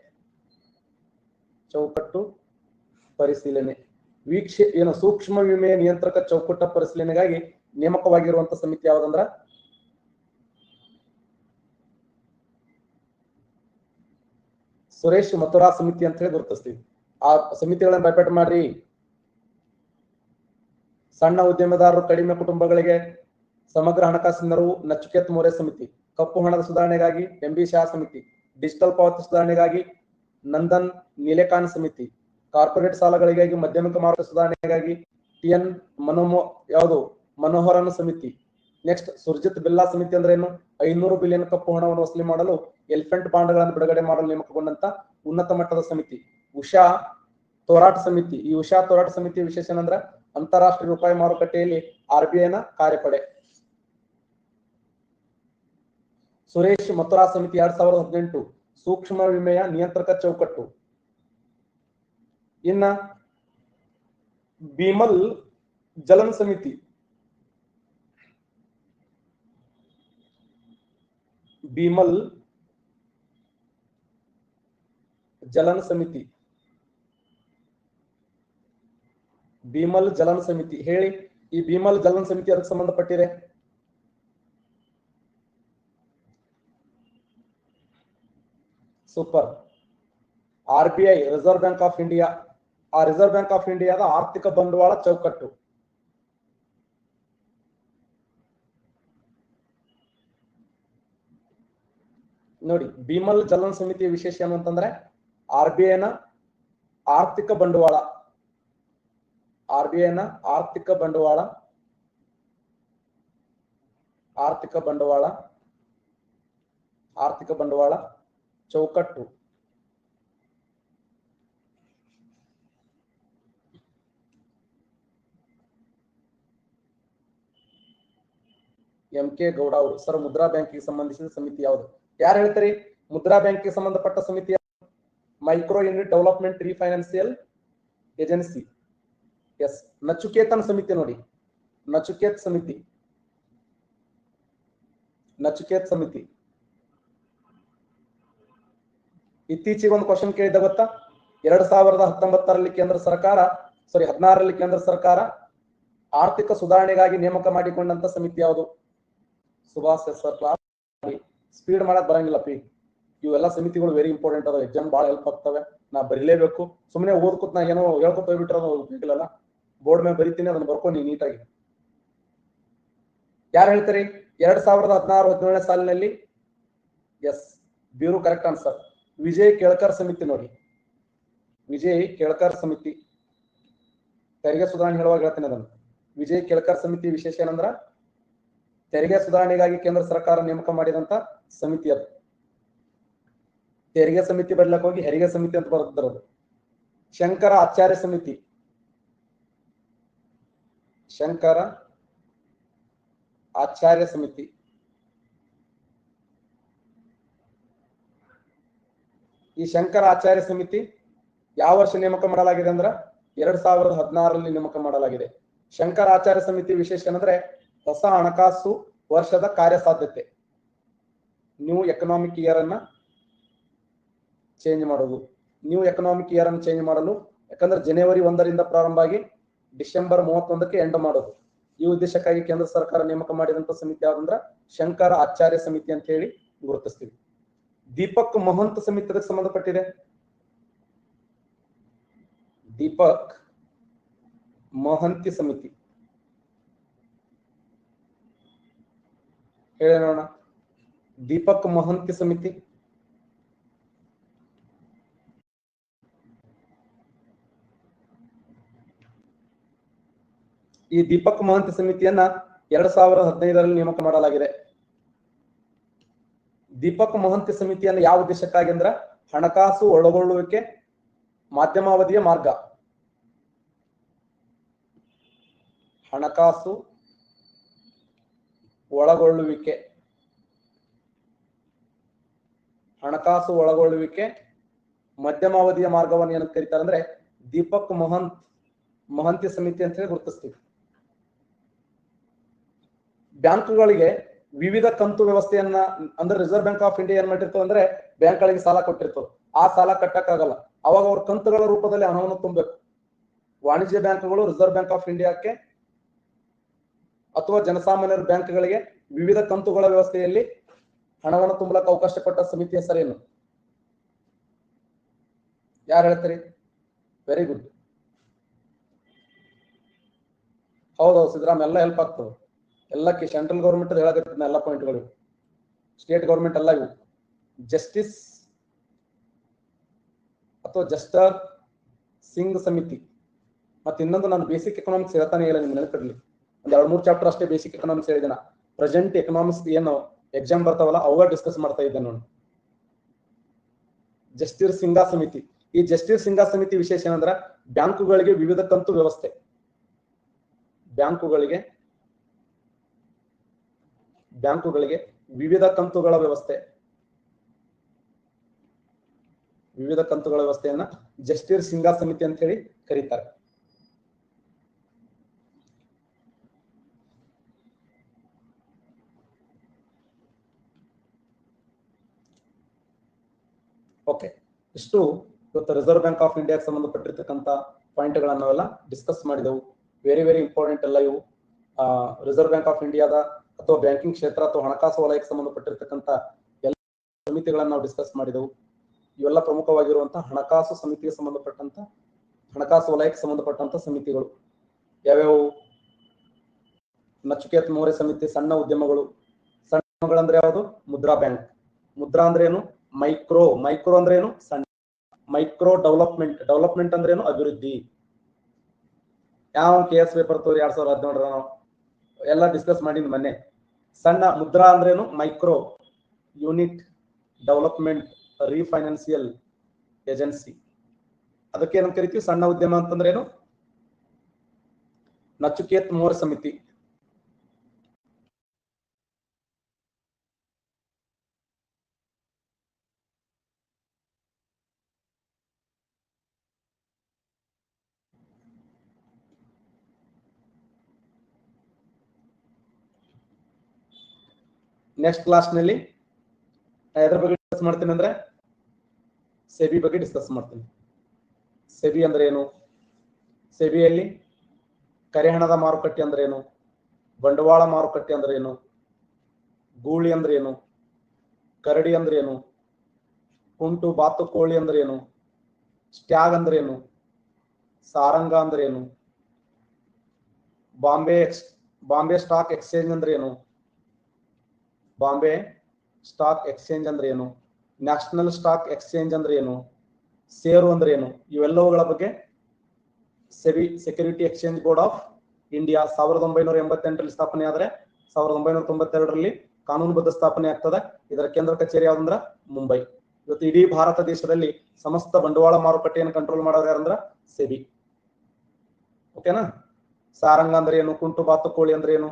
ಏನು ಸೂಕ್ಷ್ಮ ವಿಮೆಯ ನಿಯಂತ್ರಕ ಚೌಕಟ್ಟ ಪರಿಶೀಲನೆಗಾಗಿ ನೇಮಕವಾಗಿರುವಂತಹ ಸಮಿತಿ ಯಾವ್ದಂದ್ರ ಸುರೇಶ್ ಮಥುರಾ ಸಮಿತಿ ಅಂತ ಹೇಳಿ ಗುರುತಿಸ್ತೀವಿ. ಆ ಸಮಿತಿಗಳನ್ನ ಬೈಪಟ್ ಮಾಡ್ರಿ. ಸಣ್ಣ ಉದ್ಯಮದಾರರು, ಕಡಿಮೆ ಕುಟುಂಬಗಳಿಗೆ ಸಮಗ್ರ ಹಣಕಾಸಿನ ನೆರವು ನಚಿಕೇತ್ ಮೋರೆ ಸಮಿತಿ. ಕಪ್ಪು ಹಣದ ಸುಧಾರಣೆಗಾಗಿ MB ಶಾ ಸಮಿತಿ. ಡಿಜಿಟಲ್ ಪಾವತಿ ಸುಧಾರಣೆಗಾಗಿ ನಂದನ್ ನೀಲೇಕಾನ್ ಸಮಿತಿ. ಕಾರ್ಪೊರೇಟ್ ಸಾಲಗಳಿಗಾಗಿ ಮಧ್ಯಮಿಕ ಮಾರುಕಟ್ಟೆ ಸುಧಾರಣೆಗಾಗಿ TN ಮನೋಹರನ್ ಸಮಿತಿ. ನೆಕ್ಸ್ಟ್ ಸುರ್ಜಿತ್ ಬಿಲ್ಲಾ ಸಮಿತಿ ಅಂದ್ರೆ ಏನು? 500 ಬಿಲಿಯನ್ ಕಪ್ಪು ಹಣವನ್ನು ವಸೂಲಿ ಮಾಡಲು ಎಲಿಫೆಂಟ್ ಬಾಂಡ್ಗಳನ್ನು ಬಿಡುಗಡೆ ಮಾಡಲು ನೇಮಕಗೊಂಡಂತ ಉನ್ನತ ಮಟ್ಟದ ಸಮಿತಿ. ಉಷಾ ತೋರಾಟ್ ಸಮಿತಿ. ಈ ಉಷಾ ತೋರಾಟ್ ಸಮಿತಿಯ ವಿಶೇಷ ಏನಂದ್ರೆ, ಅಂತಾರಾಷ್ಟ್ರೀಯ ರೂಪಾಯಿ ಮಾರುಕಟ್ಟೆಯಲ್ಲಿ RBIನ ಕಾರ್ಯಪಡೆ. ಸುರೇಶ್ ಮಥುರಾ ಸಮಿತಿ 2018 ಸೂಕ್ಷ್ಮ ವಿಮೆಯ ನಿಯಂತ್ರಕ ಚೌಕಟ್ಟು. ಇನ್ನ ಬಿಮಲ್ ಜಲನ್ ಸಮಿತಿ. ಬಿಮಲ್ ಜಲನ್ ಸಮಿತಿ ಹೇಳಿ. ಈ ಬಿಮಲ್ ಜಲನ್ ಸಮಿತಿ ಅದಕ್ಕೆ ಸಂಬಂಧಪಟ್ಟಿದೆ. Super. RBI reserve bank of India. ಆ ರಿಸರ್ವ್ ಬ್ಯಾಂಕ್ ಆಫ್ ಇಂಡಿಯಾದ ಆರ್ಥಿಕ ಬಂಡವಾಳ ಚೌಕಟ್ಟು. ನೋಡಿ, ಬಿಮಲ್ ಜಲನ್ ಸಮಿತಿಯ ವಿಶೇಷ ಏನು ಅಂತಂದ್ರೆ, RBIನ ಆರ್ಥಿಕ ಬಂಡವಾಳ ಚೌಕಟ್ಟು. MK ಗೌಡ ಅವರು. ಸರ್, ಮುದ್ರಾ ಬ್ಯಾಂಕಿಗೆ ಸಂಬಂಧಿಸಿದ ಸಮಿತಿ ಯಾವುದು? ಯಾರು ಹೇಳ್ತಾರೆ? ಮುದ್ರಾ ಬ್ಯಾಂಕಿಗೆ ಸಂಬಂಧಪಟ್ಟ ಸಮಿತಿ micro unit development refinancial agency. Yes. ನಚಿಕೇತನ್ ಸಮಿತಿ ನೋಡಿ. ನಚಿಕೇತ್ ಸಮಿತಿ ಇತ್ತೀಚೆಗೆ ಒಂದು ಕ್ವಶನ್ ಕೇಳಿದ್ದ ಗೊತ್ತಾ? 2019ರಲ್ಲಿ ಕೇಂದ್ರ ಸರ್ಕಾರ 16ರಲ್ಲಿ ಕೇಂದ್ರ ಸರ್ಕಾರ ಆರ್ಥಿಕ ಸುಧಾರಣೆಗಾಗಿ ನೇಮಕ ಮಾಡಿಕೊಂಡಂತ ಸಮಿತಿ ಯಾವುದು? ಸುಭಾಷ್ ಸರ್, ಸ್ಪೀಡ್ ಮಾಡಕ್ ಬರಂಗಿಲ್ಲ ಪಿ. ಇವೆಲ್ಲ ಸಮಿತಿಗಳು ವೆರಿ ಇಂಪಾರ್ಟೆಂಟ್ ಅದಾವ. ಎಕ್ಸಾಮ್ ಬಹಳ ಹೆಲ್ಪ್ ಆಗ್ತವೆ. ನಾ ಬರೀಲೇಬೇಕು. ಸುಮ್ಮನೆ ಓದ್ಕೊತ್ ನಾ ಏನೋ ಹೇಳ್ಕೊತ ಹೋಗ್ಬಿಟ್ರೆ ಉಪಯೋಗಿಲ್ಲ. ಬೋರ್ಡ್ ಮೇಲೆ ಬರೀತೀನಿ, ಅದನ್ನ ಬರ್ಕೊಂಡು ನೀಟಾಗಿ. ಯಾರು ಹೇಳ್ತೀರಿ? 2016-17ನೇ ಸಾಲಿನಲ್ಲಿ. Yes, bureau correct answer. Vijay Kelkar ಸಮಿತಿ ನೋಡಿ. ವಿಜಯ್ ಕೇಳ್ಕರ್ ಸಮಿತಿ ತೆರಿಗೆ ಸುಧಾರಣೆ ಹೇಳುವಾಗ ಹೇಳ್ತೀನಿ ಅದನ್ನು. ವಿಜಯ್ ಕೇಳ್ಕರ್ ಸಮಿತಿ ವಿಶೇಷ ಏನಂದ್ರ, ತೆರಿಗೆ ಸುಧಾರಣೆಗಾಗಿ ಕೇಂದ್ರ ಸರ್ಕಾರ ನೇಮಕ ಮಾಡಿದಂತ ಸಮಿತಿ ಅದು. ತೆರಿಗೆ ಸಮಿತಿ ಬರ್ಲಕ್ ಹೋಗಿ ಹೆರಿಗೆ ಸಮಿತಿ ಅಂತ ಬರುತ್ತಿರೋದು. ಶಂಕರ ಆಚಾರ್ಯ ಸಮಿತಿ, ಶಂಕರ ಆಚಾರ್ಯ ಸಮಿತಿ. ಈ ಶಂಕರ ಆಚಾರ್ಯ ಸಮಿತಿ ಯಾವ ವರ್ಷ ನೇಮಕ ಮಾಡಲಾಗಿದೆ ಅಂದ್ರೆ 2016ರಲ್ಲಿ ನೇಮಕ ಮಾಡಲಾಗಿದೆ. ಶಂಕರ ಆಚಾರ್ಯ ಸಮಿತಿ ವಿಶೇಷ ಏನಂದ್ರೆ ಹೊಸ ಹಣಕಾಸು ವರ್ಷದ ಕಾರ್ಯಸಾಧ್ಯತೆ, ನ್ಯೂ ಎಕನಾಮಿಕ್ ಇಯರ್ ಅನ್ನ ಚೇಂಜ್ ಮಾಡೋದು. ನ್ಯೂ ಎಕನಾಮಿಕ್ ಇಯರ್ ಅನ್ನು ಚೇಂಜ್ ಮಾಡಲು, ಯಾಕಂದ್ರೆ ಜನವರಿ 1ರಿಂದ ಪ್ರಾರಂಭ ಆಗಿ ಡಿಸೆಂಬರ್ 31ಕ್ಕೆ ಎಂಡ್ ಮಾಡೋದು. ಈ ಉದ್ದೇಶಕ್ಕಾಗಿ ಕೇಂದ್ರ ಸರ್ಕಾರ ನೇಮಕ ಮಾಡಿದಂತ ಸಮಿತಿ ಯಾವ್ದಂದ್ರ ಶಂಕರ ಆಚಾರ್ಯ ಸಮಿತಿ ಅಂತ ಹೇಳಿ ಗುರುತಿಸ್ತೀವಿ. ದೀಪಕ್ ಮಹಂತ್ ಸಮಿತಿ ಅದಕ್ಕೆ ಸಂಬಂಧಪಟ್ಟಿದೆ. ದೀಪಕ್ ಮಹಂತಿ ಸಮಿತಿ ಹೇಳಿ ನೋಡೋಣ. ದೀಪಕ್ ಮಹಂತಿ ಸಮಿತಿ ಈ ದೀಪಕ್ ಮಹಂತಿ ಸಮಿತಿಯನ್ನ 2015ರಲ್ಲಿ ನೇಮಕ ಮಾಡಲಾಗಿದೆ. ದೀಪಕ್ ಮಹಂತಿ ಸಮಿತಿಯನ್ನ ಯಾವ ಉದ್ದೇಶಕ್ಕಾಗಿ ಅಂದ್ರ ಹಣಕಾಸು ಒಳಗೊಳ್ಳುವಿಕೆ ಮಾಧ್ಯಮಾವಧಿಯ ಮಾರ್ಗ, ಹಣಕಾಸು ಒಳಗೊಳ್ಳುವಿಕೆ, ಹಣಕಾಸು ಒಳಗೊಳ್ಳುವಿಕೆ ಮಧ್ಯಮಾವಧಿಯ ಮಾರ್ಗವನ್ನು ಏನಂತ ಕರೀತಾರೆ ಅಂದ್ರೆ ದೀಪಕ್ ಮಹಂತಿ ಸಮಿತಿ ಅಂತ ಹೇಳಿ ಗುರುತಿಸ್ತೀವಿ. ಬ್ಯಾಂಕ್ಗಳಿಗೆ ವಿವಿಧ ಕಂತು ವ್ಯವಸ್ಥೆಯನ್ನ ಅಂದ್ರೆ ರಿಸರ್ವ್ ಬ್ಯಾಂಕ್ ಆಫ್ ಇಂಡಿಯಾ ಏನ್ ಮಾಡಿರ್ತವೆ ಅಂದ್ರೆ ಬ್ಯಾಂಕ್ಗಳಿಗೆ ಸಾಲ ಕೊಟ್ಟಿರ್ತವೆ. ಆ ಸಾಲ ಕಟ್ಟಕ್ಕಾಗಲ್ಲ, ಅವಾಗ ಅವ್ರ ಕಂತುಗಳ ರೂಪದಲ್ಲಿ ಹಣವನ್ನು ತುಂಬಬೇಕು. ವಾಣಿಜ್ಯ ಬ್ಯಾಂಕ್ಗಳು ರಿಸರ್ವ್ ಬ್ಯಾಂಕ್ ಆಫ್ ಇಂಡಿಯಾಕ್ಕೆ ಅಥವಾ ಜನಸಾಮಾನ್ಯರ ಬ್ಯಾಂಕ್ಗಳಿಗೆ ವಿವಿಧ ಕಂತುಗಳ ವ್ಯವಸ್ಥೆಯಲ್ಲಿ ಹಣವನ್ನು ತುಂಬಲಕ್ಕೆ ಅವಕಾಶ ಕೊಟ್ಟ ಸಮಿತಿ ಹೆಸರೇನು? ಯಾರು ಹೇಳ್ತೀರಿ? Very good. ಹೌದೌದು ಸಿದ್ದರಾಮ್, ಎಲ್ಲ ಹೆಲ್ಪ್ ಆಗ್ತದೆ. ಎಲ್ಲಕ್ಕೆ ಸೆಂಟ್ರಲ್ ಗೌರ್ಮೆಂಟ್ ಹೇಳಕತ್ತಿದ್ನ ಎಲ್ಲ ಪಾಯಿಂಟ್ಗಳು, ಸ್ಟೇಟ್ ಗೌರ್ಮೆಂಟ್ ಎಲ್ಲ ಇವು. ಜಸ್ಟಿಸ್ ಅಥವಾ ಜಸ್ಟರ್ ಸಿಂಗ್ ಸಮಿತಿ. ಮತ್ತೆ ಇನ್ನೊಂದು ನಾನು ಬೇಸಿಕ್ ಎಕನಾಮಿಕ್ಸ್ ಹೇಳ್ತಾನೆ ಇಲ್ಲ, ನಿಮ್ಗೆ ನೆನಪಿರ್ಲಿ. ಒಂದ್ 2-3 ಚಾಪ್ಟರ್ ಅಷ್ಟೇ ಬೇಸಿಕ್ ಎಕನಾಮಿಕ್ಸ್ ಹೇಳಿದಿನ. ಪ್ರೆಸೆಂಟ್ ಎಕನಾಮಿಕ್ಸ್ ಏನು ಎಕ್ಸಾಮ್ ಬರ್ತಾವಲ್ಲ ಅವಾಗ ಡಿಸ್ಕಸ್ ಮಾಡ್ತಾ ಇದ್ದೆ ನಾನು. ಜಸ್ಟಿಸ್ ಸಿಂಗಾ ಸಮಿತಿ. ಈ ಜಸ್ಟಿಸ್ ಸಿಂಗಾ ಸಮಿತಿ ವಿಶೇಷ ಏನಂದ್ರ ಬ್ಯಾಂಕುಗಳಿಗೆ ವಿವಿಧ ಕಂತು ವ್ಯವಸ್ಥೆ, ಬ್ಯಾಂಕುಗಳಿಗೆ ವಿವಿಧ ಕಂತುಗಳ ವ್ಯವಸ್ಥೆ, ವಿವಿಧ ಕಂತುಗಳ ವ್ಯವಸ್ಥೆಯನ್ನ ಜಸ್ಟಿಸ್ ಸಿಂಗಾ ಸಮಿತಿ ಅಂತ ಹೇಳಿ ಕರೀತಾರೆ. ಓಕೆ, ಇಷ್ಟು ಇವತ್ತು ರಿಸರ್ವ್ ಬ್ಯಾಂಕ್ ಆಫ್ ಇಂಡಿಯಾಗೆ ಸಂಬಂಧಪಟ್ಟಿರ್ತಕ್ಕಂಥ ಪಾಯಿಂಟ್ಗಳನ್ನೆಲ್ಲ ಡಿಸ್ಕಸ್ ಮಾಡಿದೆವು. ವೆರಿ ವೆರಿ ಇಂಪಾರ್ಟೆಂಟ್ ಎಲ್ಲ ಇವು. ರಿಸರ್ವ್ ಬ್ಯಾಂಕ್ ಆಫ್ ಇಂಡಿಯಾದ ಅಥವಾ ಬ್ಯಾಂಕಿಂಗ್ ಕ್ಷೇತ್ರ ಅಥವಾ ಹಣಕಾಸು ವಲಯಕ್ಕೆ ಸಂಬಂಧಪಟ್ಟಿರ್ತಕ್ಕಂಥ ಎಲ್ಲ ಸಮಿತಿಗಳನ್ನ ನಾವು ಡಿಸ್ಕಸ್ ಮಾಡಿದೆವು. ಇವೆಲ್ಲ ಪ್ರಮುಖವಾಗಿರುವಂತಹ ಹಣಕಾಸು ಸಮಿತಿಗೆ ಸಂಬಂಧಪಟ್ಟಂತ, ಹಣಕಾಸು ವಲಯಕ್ಕೆ ಸಂಬಂಧಪಟ್ಟಂತ ಸಮಿತಿಗಳು ಯಾವ್ಯಾವು? ನಚಿಕೇತ್ ಮೌರ್ಯ ಸಮಿತಿ ಸಣ್ಣ ಉದ್ಯಮಗಳು. ಸಣ್ಣ ಉದ್ಯಮಗಳಂದ್ರೆ ಯಾವುದು? ಮುದ್ರಾ ಬ್ಯಾಂಕ್. ಮುದ್ರಾ ಅಂದ್ರೆ ಏನು? ಮೈಕ್ರೋ ಅಂದ್ರೆ ಏನು? ಸಣ್ಣ. ಮೈಕ್ರೋ ಡೆವಲಪ್ಮೆಂಟ್ ಅಂದ್ರೆ ಏನು? ಅಭಿವೃದ್ಧಿ. ಯಾವ KS ಪೇಪರ್ ತೋರಿ 2017 ನಾವು ಎಲ್ಲ ಡಿಸ್ಕಸ್ ಮಾಡಿದ್ವಿ ಮೊನ್ನೆ. ಸಣ್ಣ ಮುದ್ರಾ ಅಂದ್ರೆ ಏನು? Micro unit development refinancial agency. ಅದಕ್ಕೆ ಏನಂತ ಕರಿತೀವಿ? ಸಣ್ಣ ಉದ್ಯಮ ಅಂತಂದ್ರೆ ಏನು? ನಚಿಕೇತ್ ಮೌರ್ಯ ಸಮಿತಿ. ನೆಕ್ಸ್ಟ್ ಕ್ಲಾಸ್ ನಲ್ಲಿ ಎದ್ರ ಬಗ್ಗೆ ಡಿಸ್ಕಸ್ ಮಾಡ್ತೀನಿ ಅಂದ್ರೆ ಸೆಬಿ ಬಗ್ಗೆ ಡಿಸ್ಕಸ್ ಮಾಡ್ತೀನಿ. ಸೆಬಿ ಅಂದ್ರೆ ಏನು? ಸೆಬಿಯಲ್ಲಿ ಕರೆಹಣದ ಮಾರುಕಟ್ಟೆ ಅಂದ್ರೆ ಏನು? ಬಂಡವಾಳ ಮಾರುಕಟ್ಟೆ ಅಂದ್ರೆ ಏನು? ಗೂಳಿ ಅಂದ್ರೆ ಏನು? ಕರಡಿ ಅಂದ್ರೆ ಏನು? ಕುಂಟು ಬಾತುಕೋಳಿ ಅಂದ್ರೆ ಏನು? ಸ್ಟ್ಯಾಗ್ ಅಂದ್ರೆ ಏನು? ಸಾರಂಗ ಅಂದ್ರೆ ಏನು? ಬಾಂಬೆ ಸ್ಟಾಕ್ ಎಕ್ಸ್ಚೇಂಜ್ ಅಂದ್ರೆ ಏನು? ಬಾಂಬೆ ಸ್ಟಾಕ್ ಎಕ್ಸ್ಚೇಂಜ್ ಅಂದ್ರೆ ಏನು? ನ್ಯಾಷನಲ್ ಸ್ಟಾಕ್ ಎಕ್ಸ್ಚೇಂಜ್ ಅಂದ್ರೆ ಏನು? ಷೇರು ಅಂದ್ರೆ ಏನು? ಇವೆಲ್ಲವುಗಳ ಬಗ್ಗೆ SEBI security exchange board of India 1988ರಲ್ಲಿ ಸ್ಥಾಪನೆ ಆದ್ರೆ 1992ರಲ್ಲಿ ಕಾನೂನುಬದ್ಧ ಸ್ಥಾಪನೆ ಆಗ್ತದೆ. ಇದರ ಕೇಂದ್ರ ಕಚೇರಿ ಯಾವ್ದಂದ್ರ ಮುಂಬೈ. ಇವತ್ತು ಇಡೀ ಭಾರತ ದೇಶದಲ್ಲಿ ಸಮಸ್ತ ಬಂಡವಾಳ ಮಾರುಕಟ್ಟೆಯನ್ನು ಕಂಟ್ರೋಲ್ ಮಾಡೋರು ಯಾರಂದ್ರ ಸೆಬಿ. ಓಕೆನಾ? ಸಾರಂಗ ಅಂದ್ರೆ ಏನು, ಕುಂಟು ಬಾತುಕೋಳಿ ಅಂದ್ರೆ ಏನು,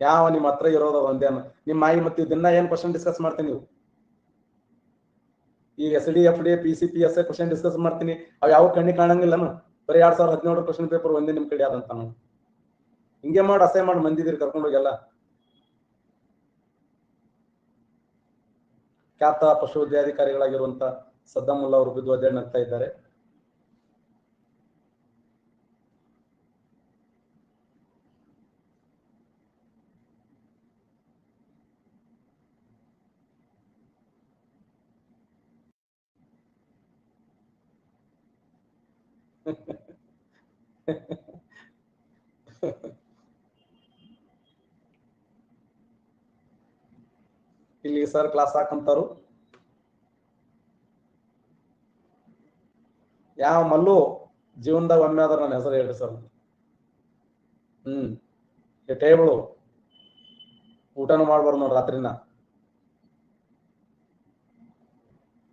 ಯಾವ ನಿಮ್ಮ ಹತ್ರ ಇರೋದ ಒಂದೇನು. ನಿಮ್ಮ ಮಾಯಿ ಮತ್ತೆ ದಿನ ಏನ್ ಕ್ವಶನ್ ಡಿಸ್ಕಸ್ ಮಾಡ್ತೀನಿ ನೀವು. ಈಗ SDFD PCPSA ಕ್ವಶನ್ ಡಿಸ್ಕಸ್ ಮಾಡ್ತೀನಿ, ಅವ್ ಯಾವ ಕಣ್ಣಿ ಕಾಣಂಗಿಲ್ಲನು. ಬರೀ 2017 ಕ್ವಶನ್ ಪೇಪರ್ ಒಂದೇ ನಿಮ್ ಕಡೆ ಆದಂತ ನಾವು ಹಿಂಗೆ ಮಾಡಿ ಅಸೈ ಮಾಡಿ ಮಂದಿದಿರಿ ಕರ್ಕೊಂಡೋಗೆಲ್ಲ. ಖ್ಯಾತ ಪಶುವೈದ್ಯಾಧಿಕಾರಿಗಳಾಗಿರುವಂತ ಸದ್ದಾಮುಲ್ಲಾ ಅವರು ಬಿದ್ದು ಅಧ್ಯಯನ ಆಗ್ತಾ ಇದ್ದಾರೆ. ಇಲ್ಲಿ ಸರ್ ಕ್ಲಾಸ್ ಹಾಕಂತಾರು. ಯಾವ ಮಲ್ಲು ಜೀವನದಾಗ ಒಮ್ಮೆ ಆದ್ರ ನನ್ನ ಹೆಸರು ಹೇಳ್ರಿ ಸರ್. ಟೇಬಳು ಊಟನೂ ಮಾಡ್ಬಾರ್ದು ನೋಡ್ರಿ ರಾತ್ರಿನ.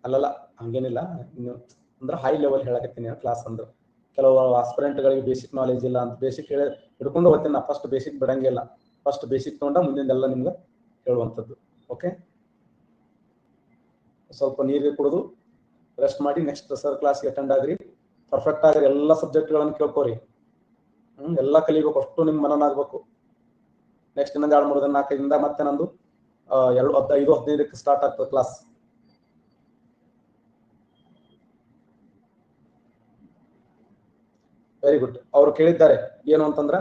ಅಲ್ಲಲ್ಲ ಹಂಗೇನಿಲ್ಲ, ಇನ್ನು ಅಂದ್ರೆ ಹೈ ಲೆವೆಲ್ ಹೇಳಕತ್ತೀನಿ ಕ್ಲಾಸ್. ಅಂದ್ರೆ ಕೆಲವು ಆಸ್ಪಿರೆಂಟ್ ಗಳಿಗೆ ಬೇಸಿಕ್ ನಾಲೆಜ್ ಇಲ್ಲ ಅಂತ ಬೇಸಿಕ್ ಹಿಡ್ಕೊಂಡು ಹೋಗ್ತೀನಿ ನಾ. ಫಸ್ಟ್ ಬೇಸಿಕ್ ಬಿಡಂಗಿಲ್ಲ, ಫಸ್ಟ್ ಬೇಸಿಕ್ ತಗೊಂಡ ಮುಂದಿಂದೆಲ್ಲ ನಿಮ್ಗೆ ಹೇಳುವಂಥದ್ದು. ಓಕೆ, ಸ್ವಲ್ಪ ನೀರು ಕುಡಿದು ರೆಸ್ಟ್ ಮಾಡಿ ನೆಕ್ಸ್ಟ್ ಸರ್ ಕ್ಲಾಸ್ಗೆ ಅಟೆಂಡ್ ಆಗ್ರಿ. ಪರ್ಫೆಕ್ಟ್ ಆಗ್ರಿ, ಎಲ್ಲ ಸಬ್ಜೆಕ್ಟ್ಗಳನ್ನು ಕೇಳ್ಕೋರಿ. ಎಲ್ಲ ಕಲಿಬೇಕು, ಅಷ್ಟು ನಿಮ್ ಮನನ ಆಗ್ಬೇಕು. ನೆಕ್ಸ್ಟ್ ಇನ್ನೊಂದು 2-3 ದಿನ 4 ದಿನದಿಂದ ಮತ್ತೆ ನಂದು 5-15 ಸ್ಟಾರ್ಟ್ ಆಗ್ತದೆ ಕ್ಲಾಸ್. Very good. ಅವ್ರು ಕೇಳಿದ್ದಾರೆ ಏನು ಅಂತಂದ್ರ